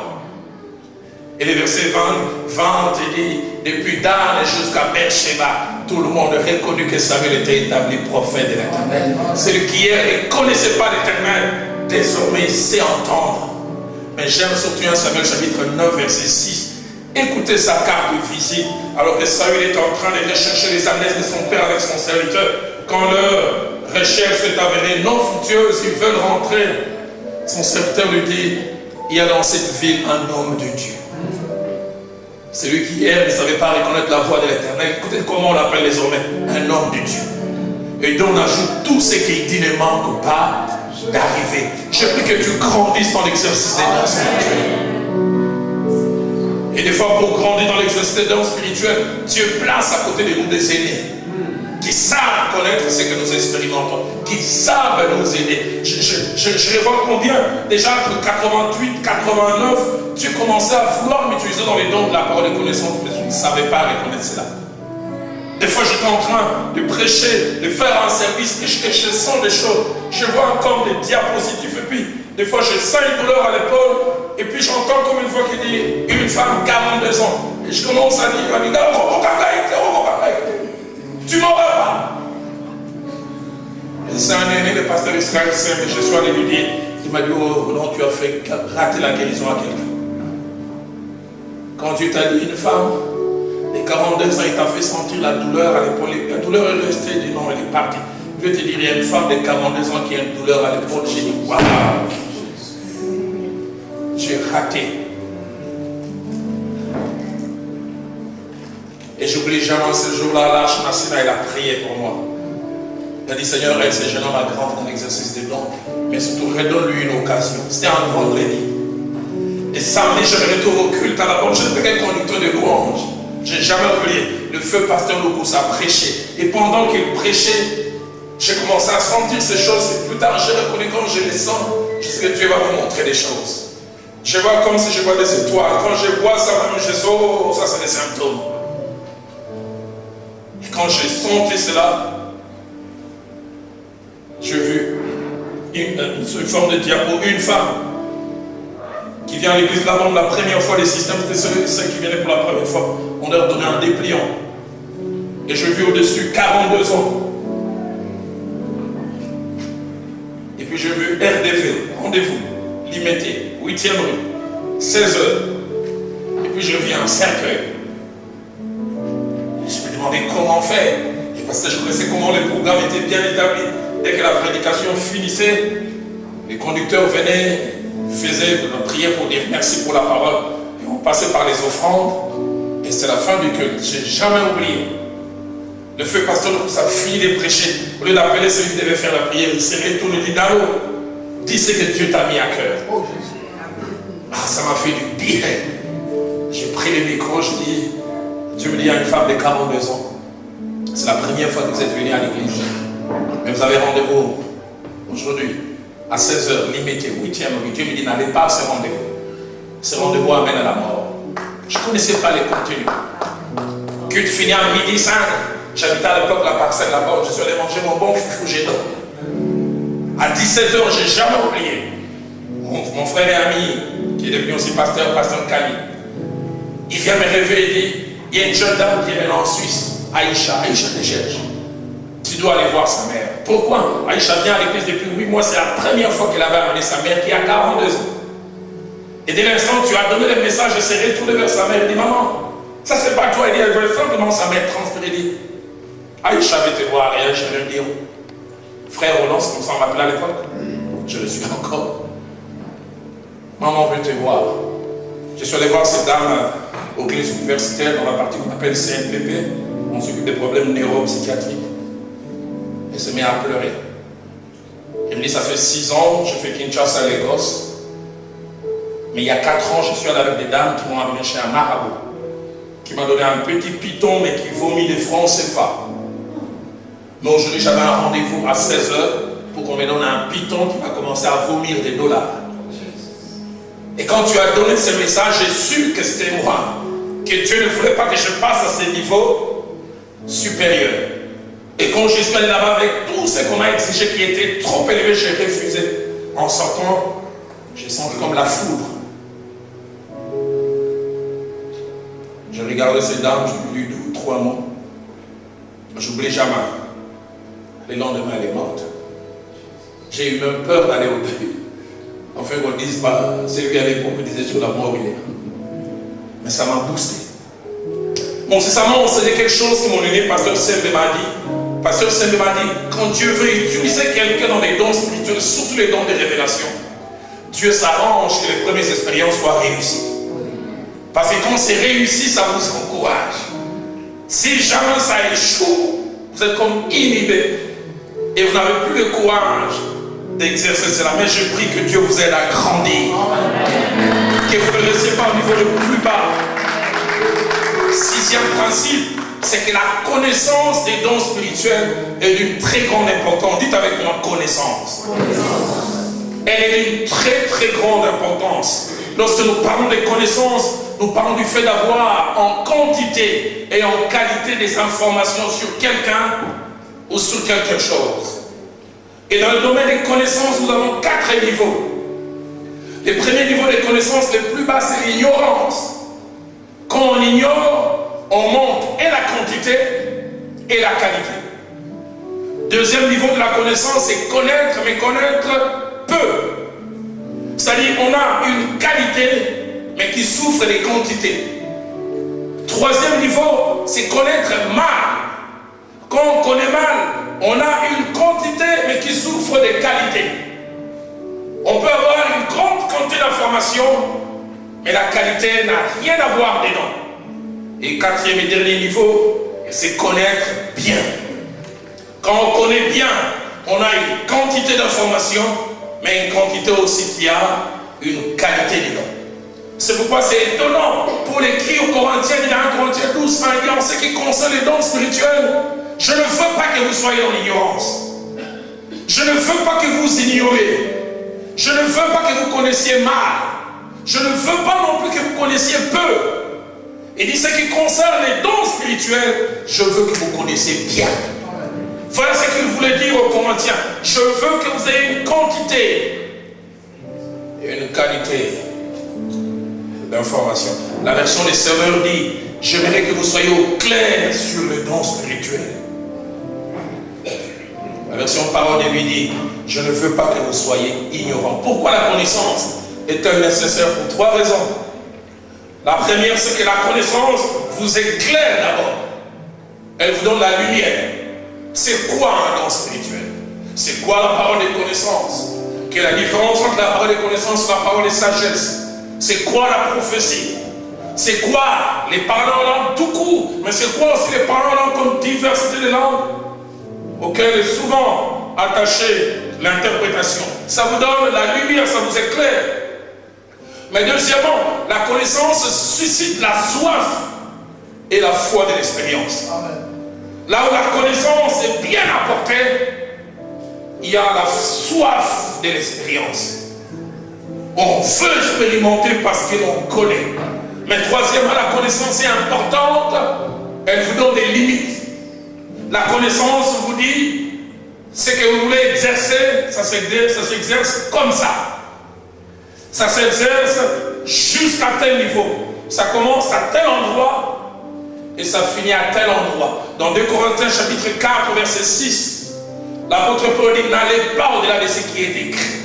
A: Et le verset 20 dit, depuis Dan jusqu'à Beersheba, tout le monde reconnut que Samuel était établi prophète de l'Éternel. Celui qui hier ne connaissait pas l'Éternel, désormais il sait entendre. Mais j'aime surtout 1 Samuel chapitre 9 verset 6. Écoutez sa carte de visite alors que Saül est en train de rechercher les ânesses de son père avec son serviteur. Quand leur recherche s'est avérée non fructueuse, ils veulent rentrer. Son serviteur lui dit, il y a dans cette ville un homme de Dieu. Celui qui hier ne savait pas reconnaître la voix de l'Éternel. Écoutez comment on l'appelle désormais un homme de Dieu. Et donc on ajoute tout ce qu'il dit ne manque pas d'arriver. Je prie que tu grandisses dans l'exercice des dons spirituels. Et des fois, pour grandir dans l'exercice des dons spirituels, Dieu place à côté de nous des aînés qui savent connaître ce que nous expérimentons, qui savent nous aider. Je vois combien, déjà entre 88 89, Dieu commençait à vouloir m'utiliser dans les dons de la parole de connaissance, mais je ne savais pas reconnaître cela. Des fois, j'étais en train de prêcher, de faire un service, et je sens des choses. Je vois encore des diapositives, et puis, des fois, je sens une douleur à l'épaule, et puis j'entends comme une voix qui dit, une femme 42 ans. Et je commence à dire, tu m'auras pas. Et c'est un aîné, le pasteur Israël Saint, mais je suis allé lui dire, il m'a dit, oh non, tu as fait rater la guérison à quelqu'un. Quand Dieu t'a dit une femme, les 42 ans, il t'a fait sentir la douleur à l'épaule. La douleur est restée, il dit non, elle est partie. Je vais te dire, il y a une femme de 42 ans qui a une douleur à l'épaule. J'ai dit, waouh, j'ai raté. Et j'oublie jamais ce jour-là, l'Arche nationale, elle a prié pour moi. Elle a dit, Seigneur, aide ce jeune homme à grandir dans l'exercice des dons, mais surtout redonne-lui une occasion. C'était un vendredi. Et samedi, je me retourne au culte à la bonne. Je n'étais qu'un conducteur de louange. Je n'ai jamais oublié. Le feu pasteur Locos a prêché. Et pendant qu'il prêchait, j'ai commencé à sentir ces choses. Et plus tard, j'ai reconnu quand je les sens, je sais que Dieu va me montrer des choses. Je vois comme si je vois des étoiles. Quand je vois ça, même je dis, oh, ça c'est des symptômes. Et quand j'ai senti cela, j'ai vu une forme de diapo, une femme qui vient à l'église là-bas la première fois, les systèmes, c'était ceux qui venaient pour la première fois. On leur donnait un dépliant. Et je vis au-dessus 42 ans. Et puis j'ai vu RDV, rendez-vous, limité, 8e rue, 16h. Et puis je vis un cercueil. Je me demandais comment faire. Et parce que je connaissais comment les programmes étaient bien établis. Dès que la prédication finissait, les conducteurs venaient, faisaient la prière pour dire merci pour la parole. Et on passait par les offrandes. Et c'est la fin du culte. Je n'ai jamais oublié. Le feu pasteur, ça finit de prêcher. Au lieu d'appeler celui qui devait faire la prière, il s'est retourné et dit, Dalo, dis ce que Dieu t'a mis à cœur. Ah, ça m'a fait du bien. J'ai pris le micro, je dis, Dieu me dit, il y a une femme de 42 ans. C'est la première fois que vous êtes venu à l'église. Mais vous avez rendez-vous aujourd'hui à 16h, limité, 8e rue. Dieu me dit, n'allez pas à ce rendez-vous. Ce rendez-vous amène à la mort. Je ne connaissais pas les contenus. Culte fini à midi 5. J'habitais à l'époque la parcelle là-bas. Je suis allé manger mon bon foufou gédon. À 17h, je n'ai jamais oublié. Mon frère et ami qui est devenu aussi pasteur Kali. Il vient me réveiller et dit, il y a une jeune dame qui est maintenant en Suisse, Aïcha te cherche. Tu dois aller voir sa mère. Pourquoi? Aïcha vient à l'église depuis 8 mois, c'est la première fois qu'elle avait amené sa mère qui a 42 ans. Et dès l'instant où tu as donné le message, elle s'est retournée vers sa mère et dit, maman, ça c'est pas toi. Elle dit, elle veut simplement sa mère transpirer. Elle dit, Aïcha veut te voir. Et Aïcha vient me dire, frère Roland, comme ça on m'appelait à l'époque, je le suis encore. Maman veut te voir. Je suis allé voir cette dame au l'église universitaire dans la partie qu'on appelle CNPP. On s'occupe des problèmes neuropsychiatriques. Elle se met à pleurer. Elle me dit, ça fait 6 ans, je fais Kinshasa à Lagos. Mais il y a 4 ans, je suis allé avec des dames qui m'ont amené chez un marabout, qui m'a donné un petit python, mais qui vomit des francs CFA. Mais aujourd'hui, j'avais un rendez-vous à 16 h pour qu'on me donne un python qui va commencer à vomir des dollars. Et quand tu as donné ce message, j'ai su que c'était moi, que Dieu ne voulait pas que je passe à ce niveau supérieur. Et quand je suis allé là-bas avec tout ce qu'on m'a exigé qui était trop élevé, j'ai refusé. En sortant, j'ai senti comme la foudre. Je regardais ces dames, j'ai lu 2 ou 3 mots. J'oublie jamais. Le lendemain, elle est morte. J'ai eu même peur d'aller au deuil. Enfin, qu'on dise pas, c'est lui à l'époque qui disait sur la mort, il est là. Mais ça m'a boosté. Bon, c'est ça, c'était quelque chose que mon aîné, pasteur Sembe m'a dit. Pasteur Sembe m'a dit, quand Dieu veut utiliser quelqu'un dans les dons spirituels, surtout les dons de révélation, Dieu s'arrange que les premières expériences soient réussies. Parce que quand c'est réussi, ça vous encourage. Si jamais ça échoue, vous êtes comme inhibé. Et vous n'avez plus le courage d'exercer cela. Mais je prie que Dieu vous aide à grandir. Que vous ne restiez pas au niveau le plus bas. 6e principe, c'est que la connaissance des dons spirituels est d'une très grande importance. Dites avec moi, connaissance. Elle est d'une très très grande importance. Lorsque nous parlons de connaissances, nous parlons du fait d'avoir en quantité et en qualité des informations sur quelqu'un ou sur quelque chose. Et dans le domaine des connaissances, nous avons 4 niveaux. Le premier niveau des connaissances, le plus bas, c'est l'ignorance. Quand on ignore, on monte et la quantité et la qualité. Deuxième niveau de la connaissance, c'est connaître, mais connaître peu. C'est-à-dire qu'on a une qualité, mais qui souffre des quantités. Troisième niveau, c'est connaître mal. Quand on connaît mal, on a une quantité, mais qui souffre des qualités. On peut avoir une grande quantité d'informations, mais la qualité n'a rien à voir dedans. Et 4e et dernier niveau, c'est connaître bien. Quand on connaît bien, on a une quantité d'informations, mais une quantité aussi qui a une qualité dedans. C'est pourquoi c'est étonnant pour l'écrit aux Corinthiens, il y a 1 Corinthiens 12, il dit en ce qui concerne les dons spirituels, je ne veux pas que vous soyez dans l'ignorance. Je ne veux pas que vous ignorez. Je ne veux pas que vous connaissiez mal. Je ne veux pas non plus que vous connaissiez peu. Il dit ce qui concerne les dons spirituels, je veux que vous connaissiez bien. Voilà ce qu'il voulait dire aux Corinthiens. Je veux que vous ayez une quantité et une qualité d'information. La version des serveurs dit, j'aimerais que vous soyez au clair sur le don spirituel. La version parole de vie dit, je ne veux pas que vous soyez ignorants. Pourquoi la connaissance est-elle nécessaire? Pour 3 raisons. La première, c'est que la connaissance vous éclaire d'abord. Elle vous donne la lumière. C'est quoi un don spirituel? C'est quoi la parole de connaissance? Quelle est la différence entre la parole de connaissance et la parole de sagesse? C'est quoi la prophétie? C'est quoi les paroles en langue tout court? Mais c'est quoi aussi les paroles en langue comme diversité de langues auxquelles est souvent attachée l'interprétation? Ça vous donne la lumière, ça vous éclaire. Mais deuxièmement, la connaissance suscite la soif et la foi de l'expérience. Là où la connaissance est bien apportée, il y a la soif de l'expérience. On veut expérimenter parce que l'on connaît. Mais troisièmement, la connaissance est importante. Elle vous donne des limites. La connaissance vous dit ce que vous voulez exercer, ça s'exerce comme ça. Ça s'exerce jusqu'à tel niveau. Ça commence à tel endroit et ça finit à tel endroit. Dans 2 Corinthiens chapitre 4 verset 6, l'apôtre Paul dit, n'allez pas au-delà de ce qui est écrit.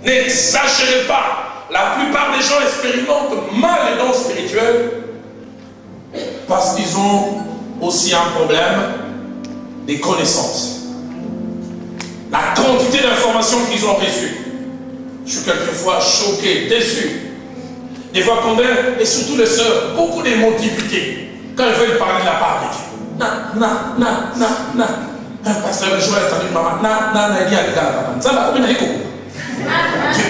A: N'exagérez pas. La plupart des gens expérimentent mal les dons spirituels parce qu'ils ont aussi un problème des connaissances. La quantité d'informations qu'ils ont reçues. Je suis quelquefois choqué, déçu. Des fois combien, et surtout les sœurs, beaucoup d'émotivité quand ils veulent parler de la part de Dieu. Un pasteur le jour a entendu maman, il dit à l'égal, ça va comme une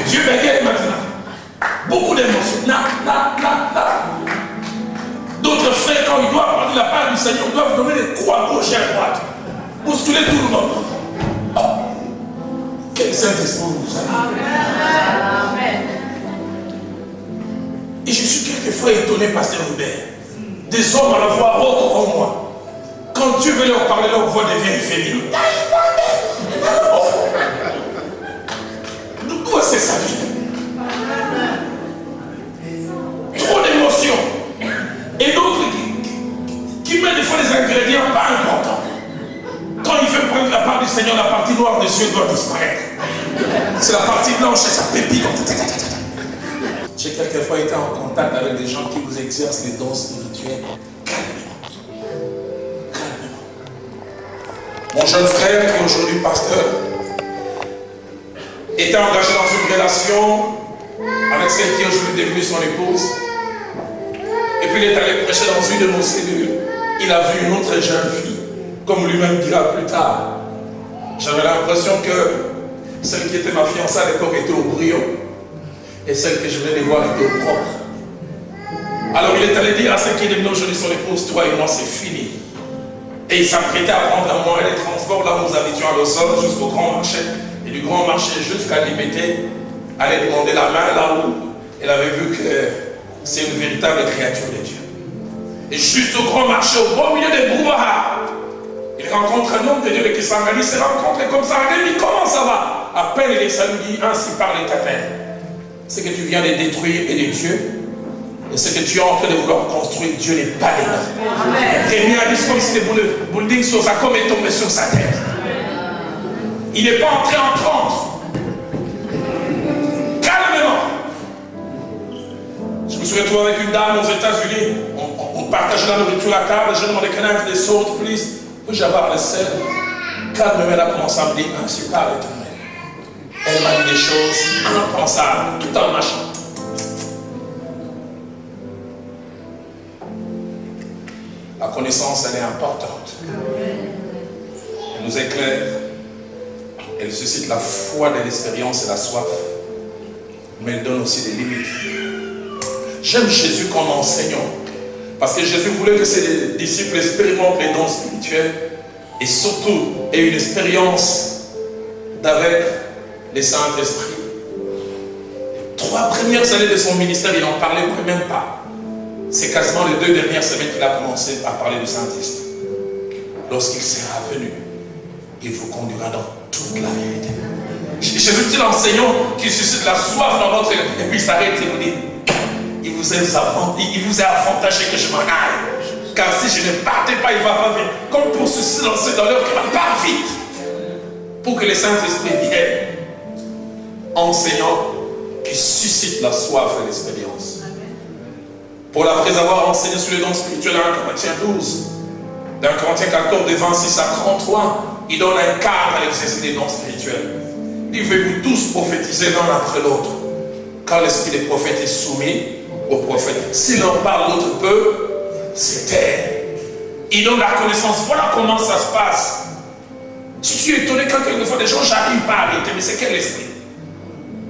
A: Dieu bégaye maintenant. Beaucoup d'émotions. D'autres frères, quand ils doivent parler de la part du Seigneur, ils doivent donner des coups à gauche et à droite. Bousculer tout le monde. Oh. Quel Saint-Esprit vous avez. Et je suis quelquefois étonné, pasteur Hubert. Des hommes à la voix haute comme moi. Quand Dieu veut leur parler, leur voix devient féminine. De quoi c'est sa vie? Trop d'émotions. Et d'autres qui mettent des fois des ingrédients pas importants. Quand il veut prendre la part du Seigneur, la partie noire des yeux doit disparaître. C'est la partie blanche et ça pépite. J'ai quelquefois été en contact avec des gens qui vous exercent les dons spirituels. Calmement. Mon jeune frère, qui est aujourd'hui pasteur, était engagé dans une relation avec celle qui est aujourd'hui devenue son épouse. Et puis il est allé prêcher dans une de nos cellules. Il a vu une autre jeune fille, comme lui-même dira plus tard. J'avais l'impression que celle qui était ma fiancée à l'époque était au brio. Et celle que je venais de voir était au propre. Alors il est allé dire à celle qui est devenue aujourd'hui son épouse, toi et moi c'est fini. Et il s'apprêtait à prendre un moyen de transport là où nous habitions à Lausanne jusqu'au grand marché. Et du grand marché jusqu'à Libété, aller demander la main là où elle avait vu que c'est une véritable créature de Dieu. Et juste au grand marché, au beau milieu des brouhaha, il rencontre un homme de Dieu qui s'organise, se rencontre comme ça, il dit comment ça va? À peine il est salué, ainsi parle ta Père. Ce que tu viens de détruire est de Dieu. Et ce que tu es en train de vouloir construire, Dieu n'est pas dedans. Et bien, comme si le building sur sa comme est tombé sur sa tête. Il n'est pas entré en transe. Calmement. Je me suis retrouvé avec une dame aux États-Unis. On partageait la nourriture à table. Je demandais can I have this salt, please? Puis-je avoir le sel? Calmement, elle a commencé à me dire ainsi par l'éternel. Elle m'a dit des choses impensables, tout en marchant. La connaissance, elle est importante. Elle nous éclaire. Elle suscite la foi de l'expérience et la soif. Mais elle donne aussi des limites. J'aime Jésus comme enseignant. Parce que Jésus voulait que ses disciples expérimentent les dons spirituels. Et surtout, aient une expérience d'avec les Saint-Esprit. 3 premières années de son ministère, il n'en parlait même pas. C'est quasiment les 2 dernières semaines qu'il a commencé à parler du Saint-Esprit. Lorsqu'il sera venu, il vous conduira dans toute la vérité. Jésus est l'enseignant qui suscite la soif dans votre... Et puis il s'arrête et vous dit, il vous est avantagé que je m'en aille. Car si je ne partais pas, il ne va pas venir. Comme pour susciter dans l'heure qu'il va pas vite. Pour que le Saint-Esprit vienne. Enseignant qui suscite la soif et l'expérience. Paul, après avoir enseigné sur les dons spirituels dans 1 Corinthiens 12, dans 1 Corinthiens 14, de 26 à 33, il donne un cadre à l'exercice des dons spirituels. Il veut vous tous prophétiser l'un après l'autre. Quand l'esprit des prophètes est soumis aux prophètes, s'il en parle l'autre peu, c'est taire. Il donne la connaissance. Voilà comment ça se passe. Je suis étonné quand quelquefois des gens, j'arrive pas à arrêter, mais c'est quel esprit?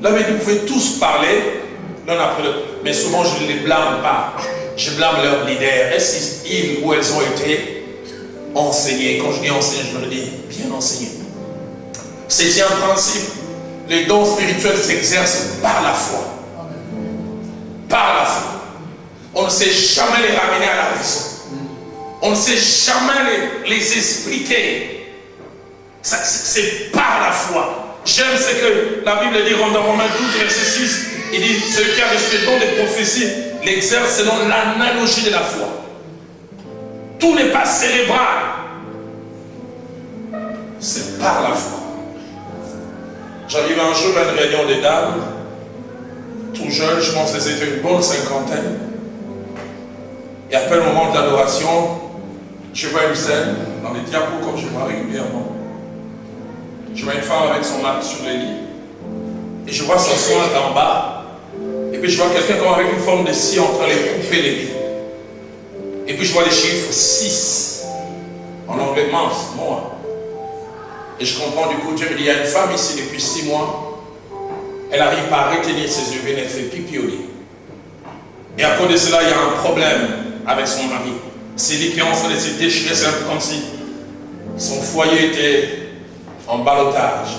A: Là, mais vous pouvez tous parler l'un après l'autre. Mais souvent, je ne les blâme pas. Je blâme leur leader. Est-ce qu'ils ou elles ont été enseignés? Quand je dis enseigner, je me dis bien enseigné. C'est un principe. Les dons spirituels s'exercent par la foi. Par la foi. On ne sait jamais les ramener à la raison. On ne sait jamais les expliquer. C'est par la foi. J'aime ce que la Bible dit dans Romains 12, verset 6. Il dit, celui qui a reçu le don de prophétie l'exerce selon l'analogie de la foi. Tout n'est pas cérébral. C'est par la foi. J'arrive un jour à une réunion des dames, tout jeune, je pense que c'était une bonne cinquantaine. Et après le moment de l'adoration, je vois une scène dans les diapos comme je vois régulièrement. Je vois une femme avec son mari sur le lit. Et je vois son soin en bas. Et puis je vois quelqu'un comme avec une forme de scie en train de couper les lits. Et puis je vois les chiffres 6. En anglais, mince, moi. Et je comprends du coup, Dieu me dit, il y a une femme ici depuis 6 mois. Elle n'arrive pas à retenir ses urines, elle fait pipi au lit. Et à cause de cela, il y a un problème avec son mari. Ses lits qui ont en train de se déchirer, c'est un peu comme si son foyer était en ballottage.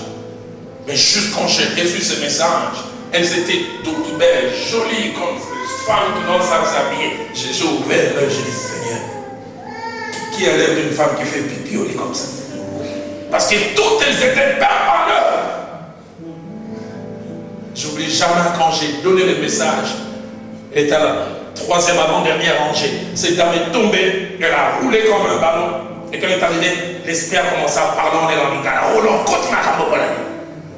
A: Mais juste quand j'ai reçu ce message, elles étaient toutes belles, jolies, comme les femmes qui n'ont pas s'habiller. J'ai ouvert l'œil, j'ai dit, Seigneur, qui a l'air d'une femme qui fait pipi au lit comme ça? Parce que toutes elles étaient permanentes. J'oublie jamais quand j'ai donné le message, elle était à la 3e avant-dernière rangée. Cette dame est tombée, elle a roulé comme un ballon. Et quand elle est arrivée, l'esprit a commencé à parler en langue. Roland, continue à Cambobola.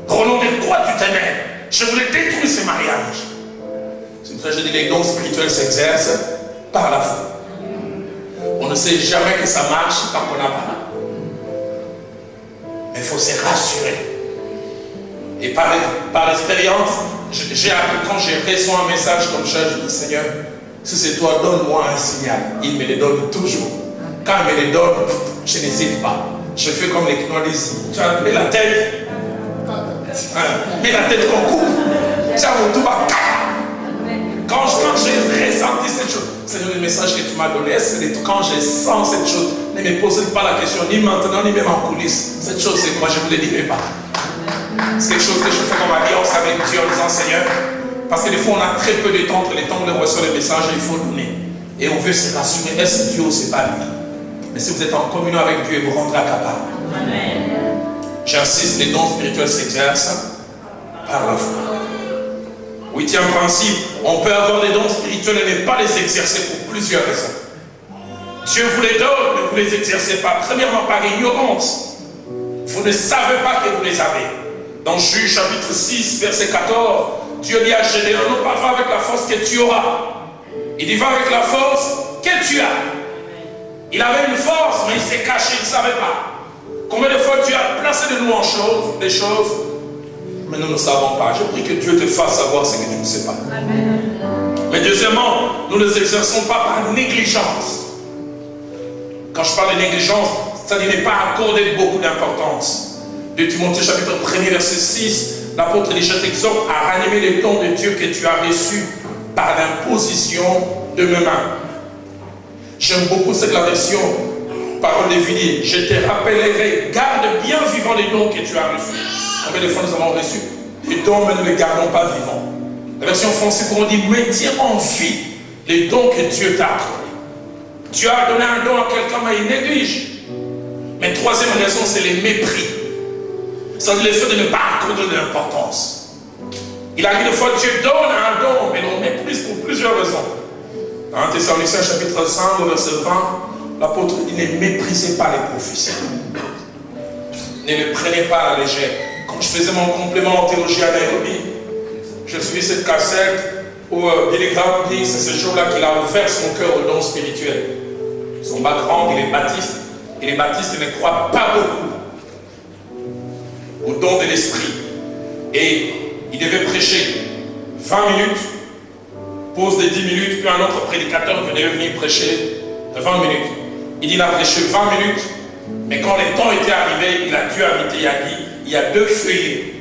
A: Roland, de quoi tu t'aimais? Je voulais détruire ce mariage. C'est pour ça que je dis les dons spirituels s'exercent par la foi. On ne sait jamais que ça marche tant qu'on n'a pas. Mais il faut se rassurer. Et par expérience, j'ai appris quand j'ai reçu un message comme ça, je dis Seigneur, si c'est toi, donne-moi un signal. Il me le donne toujours. Quand il me le donne, je n'hésite pas. Je fais comme les knollis. Tu as mets la tête. Mets la tête qu'on coupe. Tu as mon tout bas. Quand j'ai ressenti cette chose, c'est le message que tu m'as donné, c'est quand je sens cette chose, ne me posez pas la question, ni maintenant, ni même en coulisses. Cette chose, c'est quoi? Je ne vous le dirai pas. C'est quelque chose que je fais comme alliance avec Dieu en disant Seigneur, parce que des fois on a très peu de temps entre les temps où on reçoit le message et il faut donner. Et on veut se rassurer, est-ce Dieu ou c'est pas lui? Mais si vous êtes en communion avec Dieu, vous rendrez capable. Amen. J'insiste, les dons spirituels s'exercent par la foi. 8e principe, on peut avoir des dons spirituels et ne pas les exercer pour plusieurs raisons. Dieu vous les donne, mais vous ne les exercez pas. Premièrement, par ignorance. Vous ne savez pas que vous les avez. Dans Juge chapitre 6, verset 14, Dieu dit à Gédéon, non pas va avec la force que tu auras. Il dit va avec la force que tu as. Il avait une force, mais il s'est caché, il ne savait pas. Combien de fois Dieu a placé de nous en choses, des choses, mais nous ne savons pas. Je prie que Dieu te fasse savoir ce que tu ne sais pas. Amen. Mais deuxièmement, nous ne les exerçons pas par négligence. Quand je parle de négligence, ça n'est pas accordé beaucoup d'importance. De Timothée chapitre 1er verset 6, l'apôtre dit, je t'exhorte à ranimer les dons de Dieu que tu as reçus par l'imposition de mes mains. J'aime beaucoup cette la version parole de vie dit, je te rappellerai, garde bien vivant les dons que tu as reçus. Combien de fois nous avons reçu les dons, mais nous ne les gardons pas vivants. La version française, on dit, maintiens en vie les dons que Dieu t'a accordés. Dieu a donné un don à quelqu'un, mais il néglige. Mais troisième raison, c'est le mépris. C'est le fait de ne pas accorder de l'importance. Il arrive des fois, Dieu donne un don, mais on méprise pour plusieurs raisons. Dans 1 Thessaloniciens chapitre 5, verset 20, l'apôtre dit, ne méprisez pas les prophéties. Ne les prenez pas à la légère. Quand je faisais mon complément en théologie à Nairobi, je suivi cette cassette où Billy Graham dit, c'est ce jour-là qu'il a ouvert son cœur au don spirituel. Son background, il est baptiste. Et les baptistes ne croient pas beaucoup au don de l'esprit. Et il devait prêcher 20 minutes, pause de 10 minutes, puis un autre prédicateur venait venir prêcher 20 minutes. Il dit, il a prêché 20 minutes, mais quand le temps était arrivé, il a dû arrêter, il a dit, il y a 2 feuillets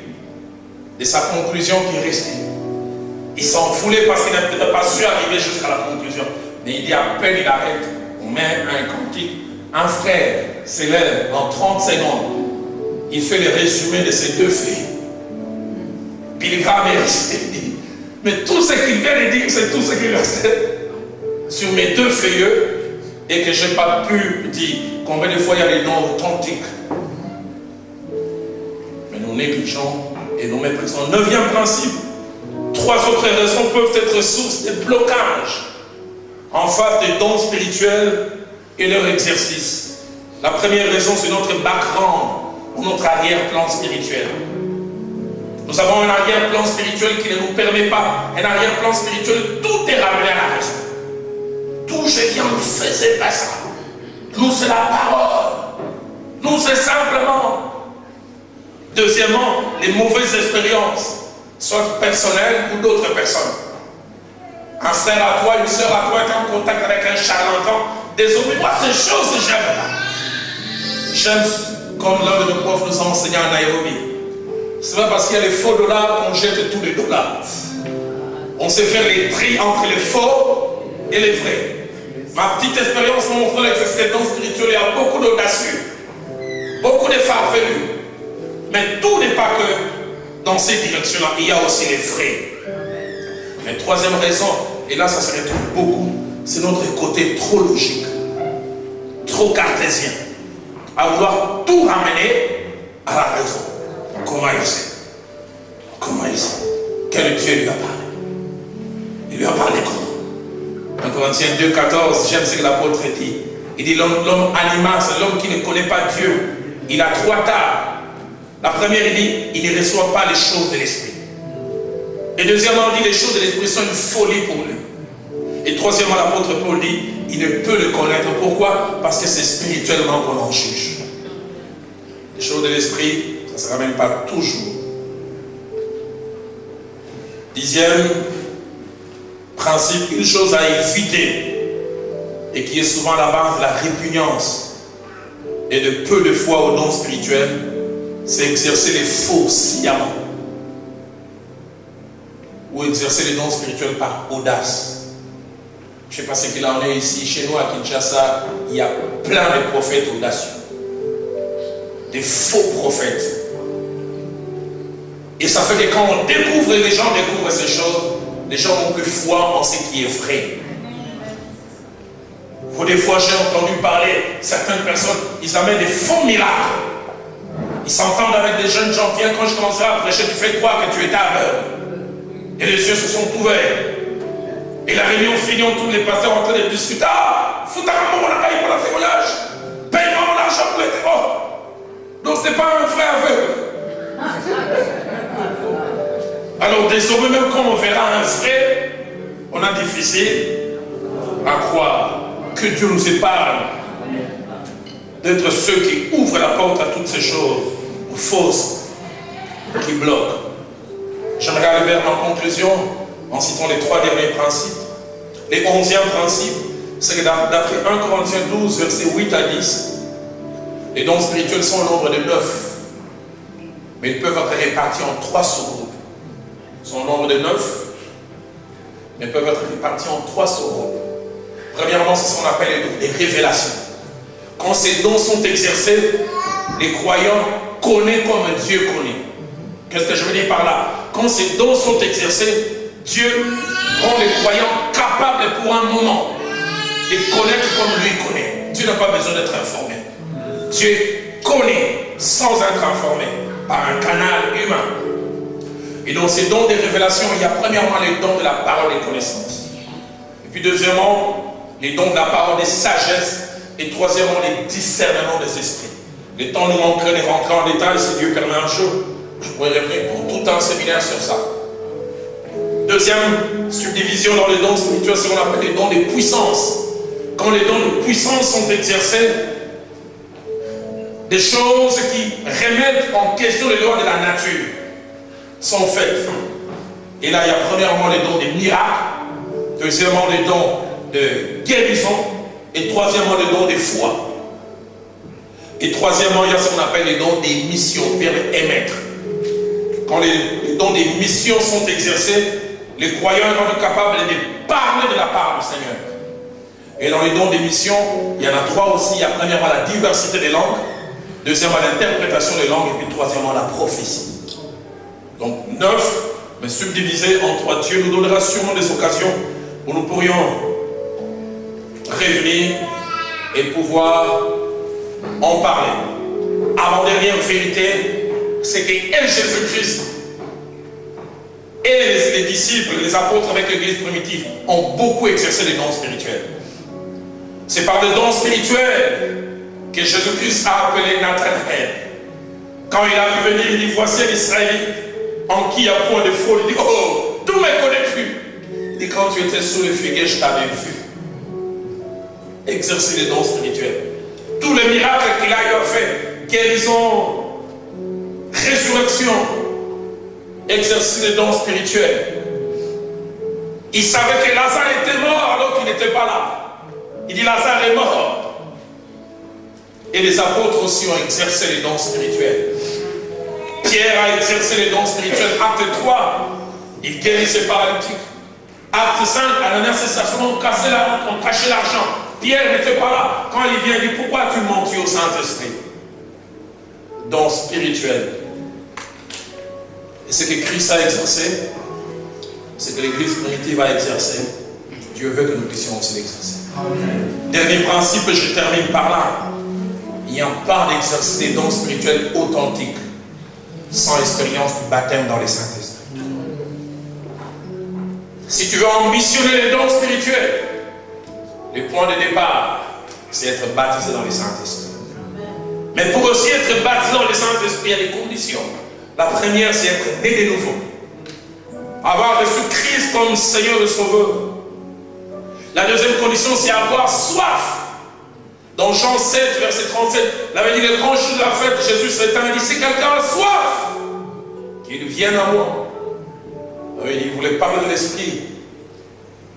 A: de sa conclusion qui est restée. Il s'en foulait parce qu'il n'a pas su arriver jusqu'à la conclusion. Mais il dit, à peine il arrête, on met un cantique. Un frère s'élève en 30 secondes. Il fait le résumé de ces 2 feuillets. Billy Graham est resté. Mais tout ce qu'il vient de dire, c'est tout ce qui restait sur mes 2 feuillets et que je n'ai pas pu dire combien de fois il y a les dons authentiques. Mais nous négligeons et nous méprisons. 9e principe, 3 autres raisons peuvent être source de blocage en face des dons spirituels et leur exercice. La première raison, c'est notre background ou notre arrière-plan spirituel. Nous avons un arrière-plan spirituel qui ne nous permet pas, un arrière-plan spirituel, tout est ramené à la raison. Tout je viens, ne faisait pas ça. Nous, c'est la parole. Nous, c'est simplement. Deuxièmement, les mauvaises expériences, soit personnelles ou d'autres personnes. Un frère à toi, une soeur à toi est en contact avec un charlatan. Désormais, moi, ces choses, j'aime pas. J'aime, comme l'un de nos profs nous a enseigné à Nairobi. C'est pas parce qu'il y a les faux dollars qu'on jette tous les dollars. On sait faire les tri entre les faux et les vrais. Ma petite expérience m'a montré avec ces dons spirituels, il y a beaucoup d'audacieux, beaucoup de farfelus. Mais tout n'est pas que dans ces directions-là, il y a aussi les vrais. Mais troisième raison, et là ça se retrouve beaucoup, c'est notre côté trop logique, trop cartésien, à vouloir tout ramener à la raison. Comment il sait? Comment il sait? Quel Dieu lui a parlé? Il lui a parlé comment? En Corinthiens 2,14, j'aime ce que l'apôtre dit. Il dit l'homme animal, c'est l'homme qui ne connaît pas Dieu. Il a 3 tares. La première, il dit, il ne reçoit pas les choses de l'esprit. Et deuxièmement, il dit, les choses de l'esprit sont une folie pour lui. Et troisièmement, l'apôtre Paul dit, il ne peut le connaître. Pourquoi? Parce que c'est spirituellement qu'on en juge. Les choses de l'esprit, ça ne se ramène pas toujours. 10e principe, une chose à éviter et qui est souvent la base de la répugnance et de peu de foi aux dons spirituels, c'est exercer les faux sciemment ou exercer les dons spirituels par audace. Je ne sais pas ce qu'il en est ici. Chez nous à Kinshasa, il y a plein de prophètes audacieux, des faux prophètes. Et ça fait que quand on découvre, les gens découvrent ces choses, les gens n'ont plus foi en ce qui est vrai. Des fois, j'ai entendu parler, certaines personnes, ils amènent des faux miracles. Ils s'entendent avec des jeunes gens. Viens, quand je commencerai à prêcher, tu fais croire que tu étais aveugle. Et les yeux se sont ouverts. Et la réunion finie, tous les pasteurs en train de discuter. Ah, fous-ta-moi mon appareil pour le témoignage. Paye-moi mon argent pour le témoignage. Donc, ce n'est pas un frère aveugle. Alors, désormais, même quand on verra un vrai, on a difficile à croire que Dieu nous épargne d'être ceux qui ouvrent la porte à toutes ces choses fausses qui bloquent. J'aimerais aller vers ma conclusion en citant les 3 derniers principes. Les 11e principe, c'est que d'après 1 Corinthiens 12, versets 8 à 10, les dons spirituels sont au nombre de 9, mais ils peuvent être répartis en 3 sous-groupes. Ils sont au nombre de 9, mais peuvent être répartis en 3 sous-groupes. Premièrement, c'est ce qu'on appelle les révélations. Quand ces dons sont exercés, les croyants connaissent comme Dieu connaît. Qu'est-ce que je veux dire par là? Quand ces dons sont exercés, Dieu rend les croyants capables pour un moment de connaître comme lui connaît. Dieu n'a pas besoin d'être informé. Dieu connaît sans être informé par un canal humain. Et dans ces dons de révélation, il y a premièrement les dons de la parole et connaissance. Et puis deuxièmement, les dons de la parole et sagesse. Et troisièmement, les discernements des esprits. Le temps nous manquerait de rentrer en détail, si Dieu permet un jour. Je pourrais revenir pour tout un séminaire sur ça. Deuxième subdivision dans les dons spirituels, c'est ce qu'on appelle les dons de puissance. Quand les dons de puissance sont exercés, des choses qui remettent en question les lois de la nature sont faites. Et là, il y a premièrement les dons des miracles, deuxièmement les dons de guérison, et troisièmement les dons des foi. Et troisièmement, il y a ce qu'on appelle les dons des missions, verbe émettre. Quand les dons des missions sont exercés, les croyants sont capables de parler de la part du Seigneur. Et dans les dons des missions, il y en a 3 aussi. Il y a premièrement la diversité des langues, deuxièmement l'interprétation des langues, et puis troisièmement la prophétie. Donc 9, mais subdivisés en 3. Dieu nous donnera sûrement des occasions où nous pourrions revenir et pouvoir en parler. Avant-dernière vérité, c'est que Jésus-Christ Et les disciples, les apôtres avec l'église primitive ont beaucoup exercé les dons spirituels. C'est par le don spirituel que Jésus-Christ a appelé Nathanaël. Quand il a vu venir, il dit, voici un Israélite en qui il y a point de fraude. Il dit, oh, d'où me connais-tu? Il dit, quand tu étais sous le figuier, je t'avais vu. Exercer les dons spirituels. Tous les miracles qu'il a eu à faire, guérison, résurrection, exercer les dons spirituels. Il savait que Lazare était mort alors qu'il n'était pas là. Il dit, Lazare est mort. Et les apôtres aussi ont exercé les dons spirituels. Pierre a exercé les dons spirituels. Acte 3, il guérit ses paralytiques. Acte 5, Ananias et Saphira ont caché l'argent. Pierre n'était pas là. Quand il vient, il dit, pourquoi tu menti au Saint-Esprit? Dons spirituels. Et ce que Christ a exercé, c'est que l'église primitive a exercé. Dieu veut que nous puissions aussi l'exercer. Dernier principe, je termine par là. Il n'y a pas d'exercice des dons spirituels authentiques sans expérience du baptême dans les Saint-Esprits. Si tu veux ambitionner les dons spirituels, le point de départ, c'est être baptisé dans les Saint-Esprits. Mais pour aussi être baptisé dans les Saint-Esprits, il y a des conditions. La première, c'est être né de nouveau. Avoir reçu Christ comme Seigneur et Sauveur. La deuxième condition, c'est avoir soif. Dans Jean 7, verset 37, il avait dit, le grand jour de la fête, Jésus s'éteint, il dit, si quelqu'un a soif, qu'il vienne à moi. Il voulait parler de l'Esprit.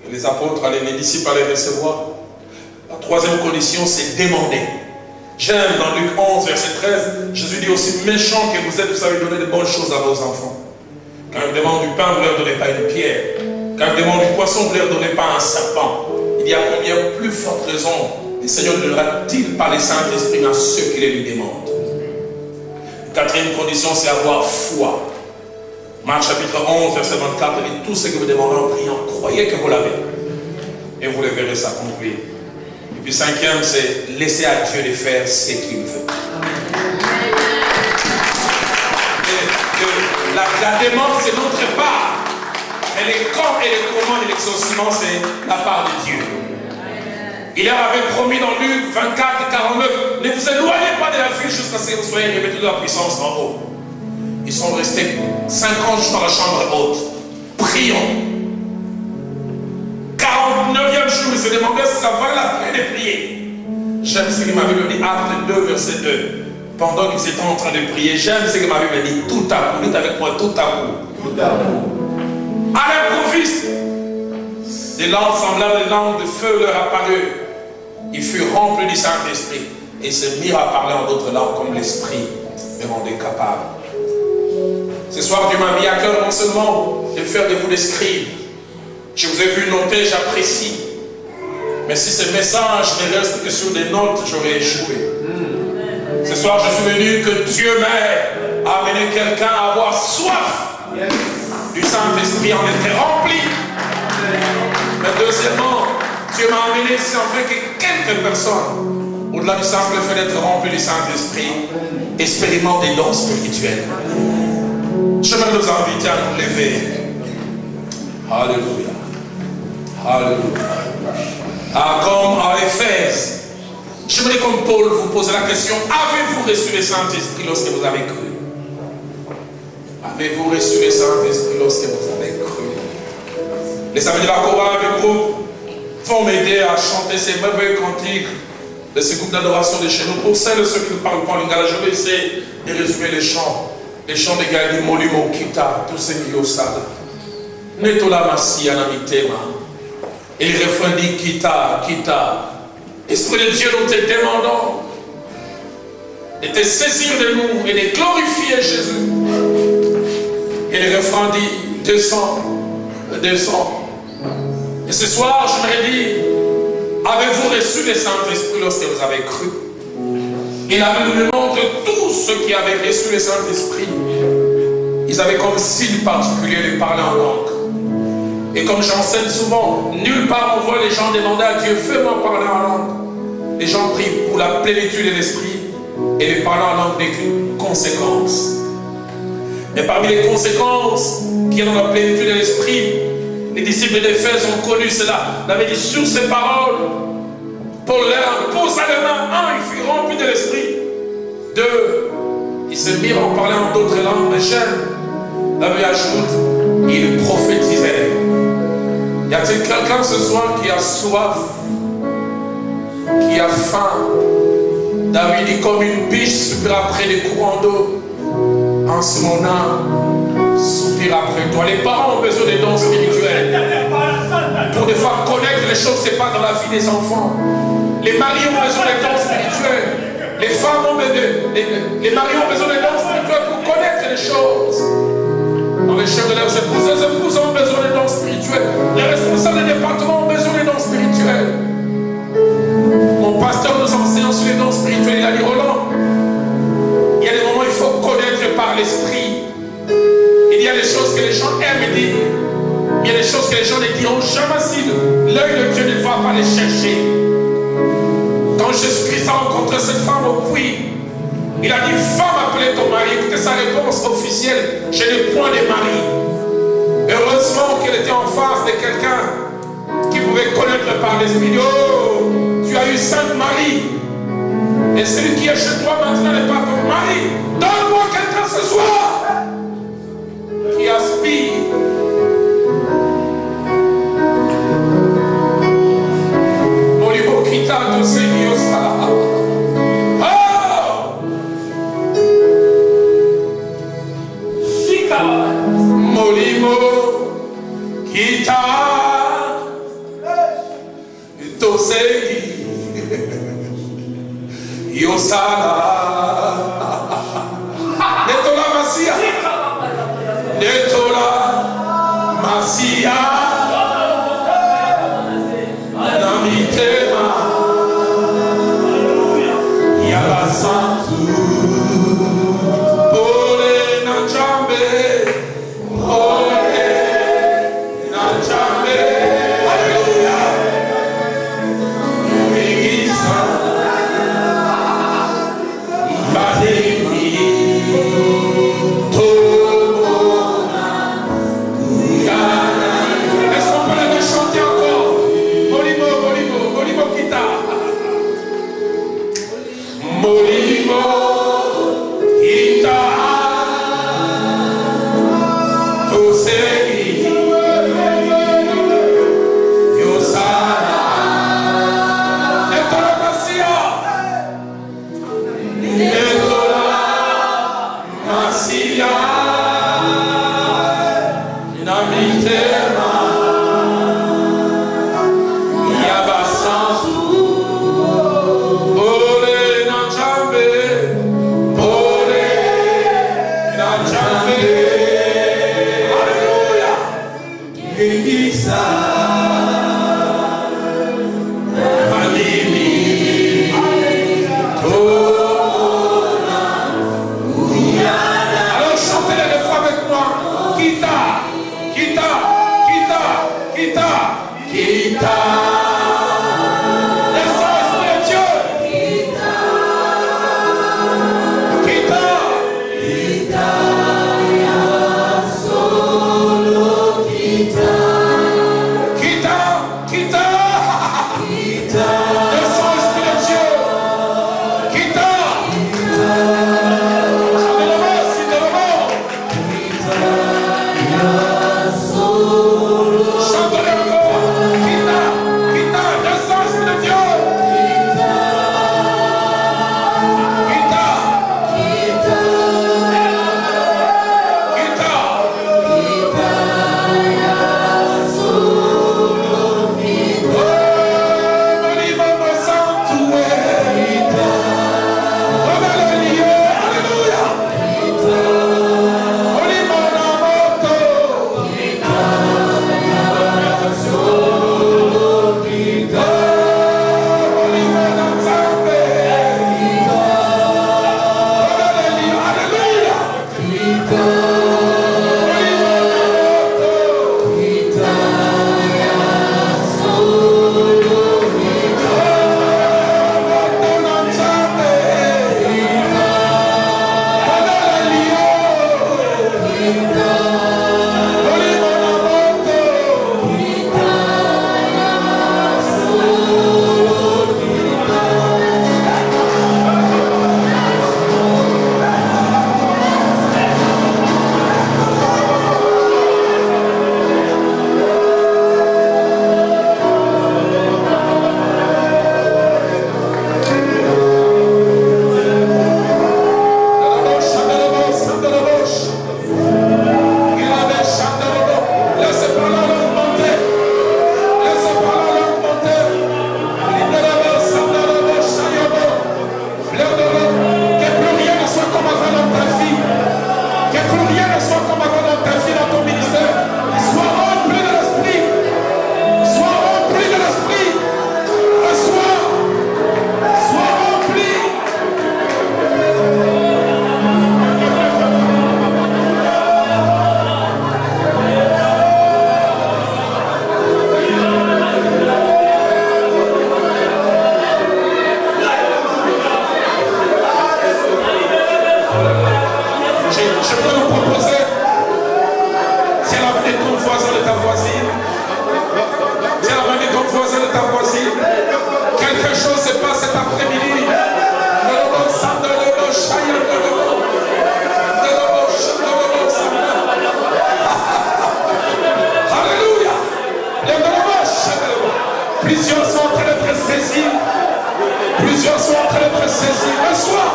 A: Et les apôtres, les disciples allaient recevoir. La troisième condition, c'est demander. J'aime dans Luc 11, verset 13, Jésus dit, aussi méchant que vous êtes, vous savez donner de bonnes choses à vos enfants. Quand ils demandent du pain, vous ne leur donnez pas une pierre. Quand ils demandent du poisson, vous ne leur donnez pas un serpent. Il y a combien plus forte raison le Seigneur ne donnera-t-il pas les Saint-Esprit à ceux qui les lui demandent. La quatrième condition, c'est avoir foi. Marc chapitre 11, verset 24, il dit, tout ce que vous demandez en priant, croyez que vous l'avez. Et vous le verrez s'accomplir. Et puis cinquième, c'est laisser à Dieu de faire ce qu'il veut. La demande, c'est notre part. Mais les quand et les comment et l'exaucement, c'est la part de Dieu. Il leur avait promis dans Luc 24 et 49, ne vous éloignez pas de la vie jusqu'à ce que vous soyez revêtus de la puissance en haut. Ils sont restés 5 ans dans la chambre haute. Prions. 49e jour, ils se demandaient si ça valait la peine de prier. J'aime ce que ma Bible dit, Acte 2, verset 2. Pendant qu'ils étaient en train de prier, j'aime ce que ma Bible dit, tout à coup. Dites avec moi, tout à coup. Tout à coup. À l'improviste, des langues semblables des langues de feu leur apparurent. Ils furent remplis du Saint-Esprit et se mirent à parler en d'autres langues comme l'Esprit les rendait capables. Ce soir, Dieu m'a mis à cœur non seulement de faire de vous des scribes. Je vous ai vu noter, j'apprécie. Mais si ce message ne reste que sur des notes, j'aurais échoué. Ce soir, je suis venu que Dieu m'ait amené quelqu'un à avoir soif du Saint-Esprit, en être rempli. Mais deuxièmement, Dieu m'a amené ici afin que quelques personnes, au-delà du simple fait d'être rempli du Saint-Esprit, expérimentent des dons spirituels. J'aimerais nous inviter à nous lever. Alléluia. Alléluia. Ah, comme à Éphèse, j'aimerais comme Paul vous poser la question, avez-vous reçu le Saint-Esprit lorsque vous avez cru? Avez-vous reçu le Saint-Esprit lorsque vous avez cru? Les amis de la chorale du groupe vont m'aider à chanter ces merveilleux cantiques de ce groupe d'adoration de chez nous. Pour celles et ceux qui ne parlent pas lingala, je vais essayer de résumer les chants. Les chants de Gali Molimo Kita, tous ces milieux salles. Netola Masi Anamitema. Et le refrain dit Kita, Kita. Esprit de Dieu, nous te demandons de te saisir de nous et de glorifier Jésus. Et le refrain dit descends, descends. Et ce soir, j'aimerais dire, avez-vous reçu le Saint-Esprit lorsque vous avez cru? Et la Bible nous montre tous ceux qui avaient reçu le Saint-Esprit, ils avaient comme signe particulier de parler en langue. Et comme j'enseigne souvent, nulle part on voit les gens demander à Dieu, fais-moi parler en langue. Les gens prient pour la plénitude de l'esprit et le parler en langue n'est qu'une conséquence. Mais parmi les conséquences, qui est dans la plénitude de l'esprit. Les disciples d'Éphèse ont connu cela. On avait dit sur ces paroles, Paul leur posa les mains. Un, il fut rempli de l'esprit. Deux, il se mit en parlant en d'autres langues. Mais la Bible ajoute, il prophétisait. Y a-t-il quelqu'un ce soir qui a soif, qui a faim? David dit comme une biche soupire après des courants d'eau. En ce moment, soupire après toi. Les parents ont besoin des dons spirituels. Pour des fois connaître les choses, ce n'est pas dans la vie des enfants. Les maris ont besoin des dons spirituels. Les femmes ont besoin, les maris ont besoin des dons spirituels pour connaître les choses. Dans les chefs de leurs épouses, les épouses ont besoin des dons spirituels. Les responsables des départements ont besoin des dons spirituels. Mon pasteur nous enseigne sur les dons spirituels. Il a dit, Roland, il y a des moments où il faut connaître par l'esprit. Il y a des choses que les gens aiment dire. Il y a des choses que les gens ne diront jamais si l'œil de Dieu ne va pas les chercher. Quand Jésus-Christ a rencontré cette femme au puits, il a dit, va m'appeler ton mari. Écoutez sa réponse officielle, je n'ai point de mari. Heureusement qu'elle était en face de quelqu'un qui pouvait connaître par l'esprit. Oh, tu as eu 5 maris. Et celui qui est chez toi maintenant n'est pas ton mari. Donne-moi quelqu'un ce soir qui aspire. Molimo Kitato Seniosa. Oh! Chica. Molimo Kita. Tosei. Yosala. Netola Masia. Netola Masia. Namitema. Yabasantu. Pole Nanjambe. Pole Nanjambe. Alléluia. Est-ce qu'on peut les chanter encore? Molimo, Molimo, Molimo Kita. Molimo Kita. Tosei. Yosana. Netola Masia. Netola Masia. Namitema. Yabasansu. Pole Nanjambe. Pole Nanjambe. Alléluia. Gengisa. Vanini. Tona. Alors chantez Je peux vous proposer, c'est la main de ton voisin, de ta voisine. C'est la main de ton voisin, de ta voisine. Quelque chose se passe cet après-midi. Alléluia. Plusieurs sont en train d'être saisis. Plusieurs sont en train d'être saisis. Reçois.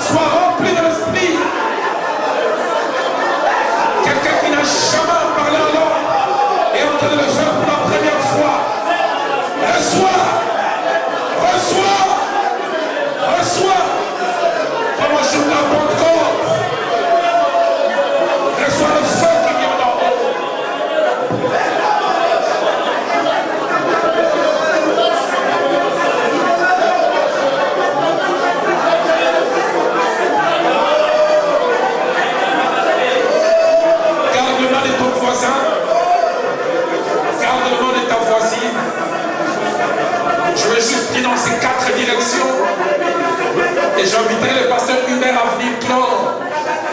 A: Sois rempli de l'esprit. Quelqu'un qui n'a jamais parlé en langue est en train de le faire pour la première fois. Reçois. Reçois. Reçois. Comme un jour de la Pentecôte. Reçois le feu qui vient d'en haut. Garde le main de ton voisin. Garde le main de ta voisine. Je vais juste prier dans ces 4 directions. Et j'inviterai le pasteur Hubert à venir clore.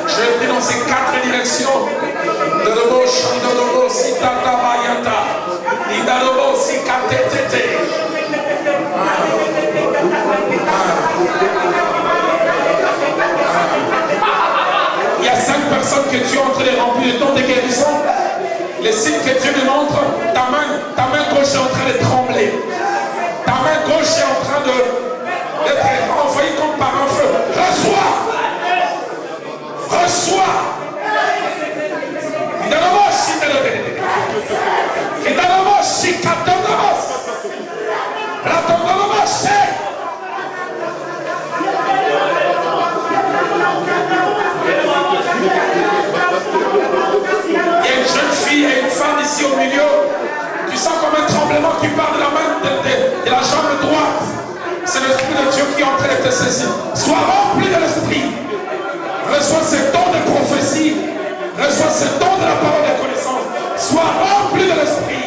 A: Je vais prier dans ces 4 directions. Dodobo, Shandodobo, Sitata, Bayata. Idadobo, Sikatetete. Il y a 5 personnes que tu es en train de remplir le temps de guérison. Les signes que Dieu me montre, ta main gauche est en train de trembler. Ta main gauche est en train d'être envahie comme par un feu. Reçois! Reçois! Il y a une jeune fille et une femme ici au milieu. Tu sens comme un tremblement qui part de la main de la jambe droite. C'est l'Esprit de Dieu qui est en train de te saisir. Sois rempli de l'Esprit. Reçois ce don de prophétie. Reçois ce don de la parole de connaissance. Sois rempli de l'Esprit.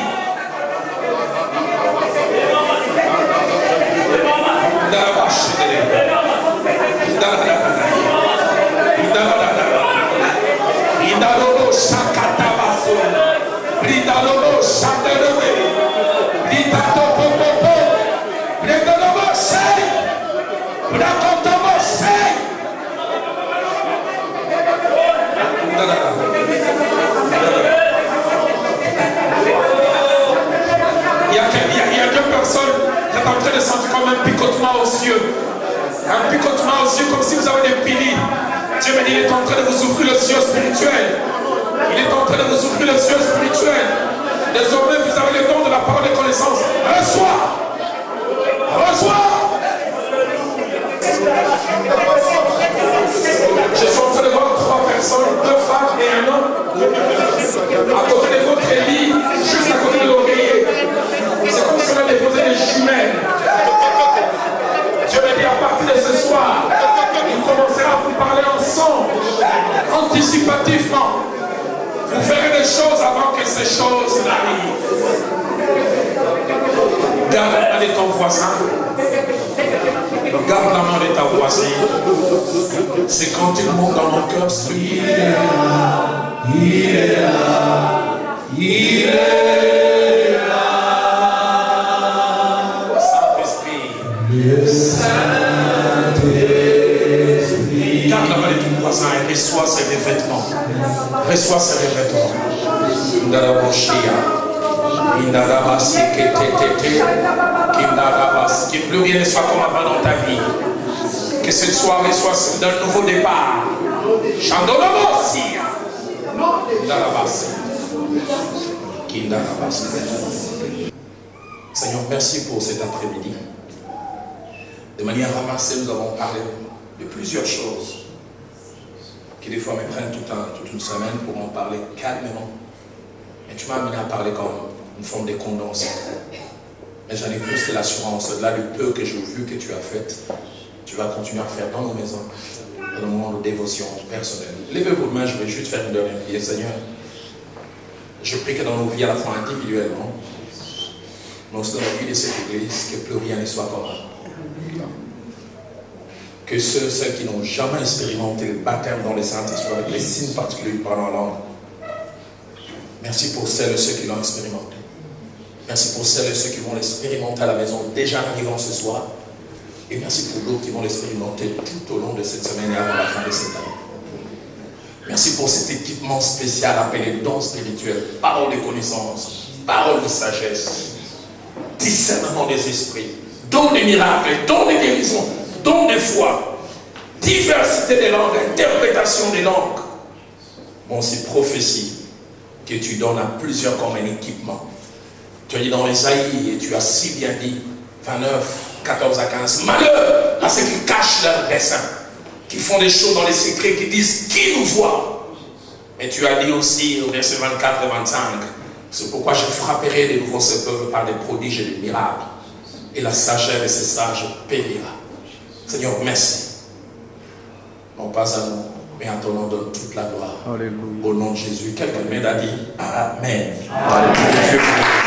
A: Il y a 2 personnes qui sont en train de sentir comme un picotement aux yeux. Un picotement aux yeux comme si vous avez des pilis. Dieu me dit, il est en train de vous ouvrir les yeux spirituels. Il est en train de vous ouvrir les yeux spirituels. Désormais, vous avez le don de la parole de connaissance. Reçois. Reçois. Je suis en train de voir 3 personnes, 2 femmes et un homme. À côté de votre lit, juste à côté de l'oreiller. C'est comme si on a déposé des jumelles. Dieu me dit, à partir de ce soir, il commencera à vous parler ensemble, anticipativement. Vous ferez des choses avant que ces choses n'arrivent. Garde la main de ton voisin. Garde la main de ta voisine. C'est quand il monte dans mon cœur, il est là, il est là, il est là. Saint-Esprit, le Saint-Esprit. Garde la main de ton voisin et reçois ses revêtements. Reçois ses revêtements. Que plus rien ne soit comme avant dans ta vie. Que cette soirée soit d'un nouveau départ. Seigneur, merci pour cet après-midi. De manière ramassée, nous avons parlé de plusieurs choses qui des fois me prennent toute une semaine pour en parler calmement. Mais tu m'as amené à parler comme une forme de condensé. Mais j'en ai plus de l'assurance, au-delà du peu que j'ai vu que tu as fait, tu vas continuer à faire dans nos maisons, dans nos moments de dévotion personnelle. Levez vos mains, je vais juste faire une dernière prière. Seigneur, je prie que dans nos vies, à la fois individuellement, mais aussi dans la vie de cette église, que plus rien ne soit comme que celles qui n'ont jamais expérimenté le baptême dans les Saint-Esprit avec les signes particuliers du parlant en langue. Merci pour celles et ceux qui l'ont expérimenté. Merci pour celles et ceux qui vont l'expérimenter à la maison déjà en arrivant ce soir. Et merci pour d'autres qui vont l'expérimenter tout au long de cette semaine et avant la fin de cette année. Merci pour cet équipement spécial appelé don spirituel, parole de connaissance, parole de sagesse, discernement des esprits, don des miracles, don des guérisons, don de foi, diversité des langues, interprétation des langues. Bon, c'est prophétie que tu donnes à plusieurs comme un équipement. Tu as dit dans Esaïe, et tu as si bien dit, 29, 14 à 15, malheur à ceux qui cachent leurs desseins, qui font des choses dans les secrets, qui disent qui nous voit. Mais tu as dit aussi au verset 24 et 25, c'est pourquoi je frapperai de nouveau ce peuple par des prodiges et des miracles, et la sagesse de ces sages périra. Seigneur, merci. Non pas à nous, mais à ton nom donne toute la gloire. Alléluia. Au nom de Jésus, quelqu'un m'a dit Amen. Alléluia.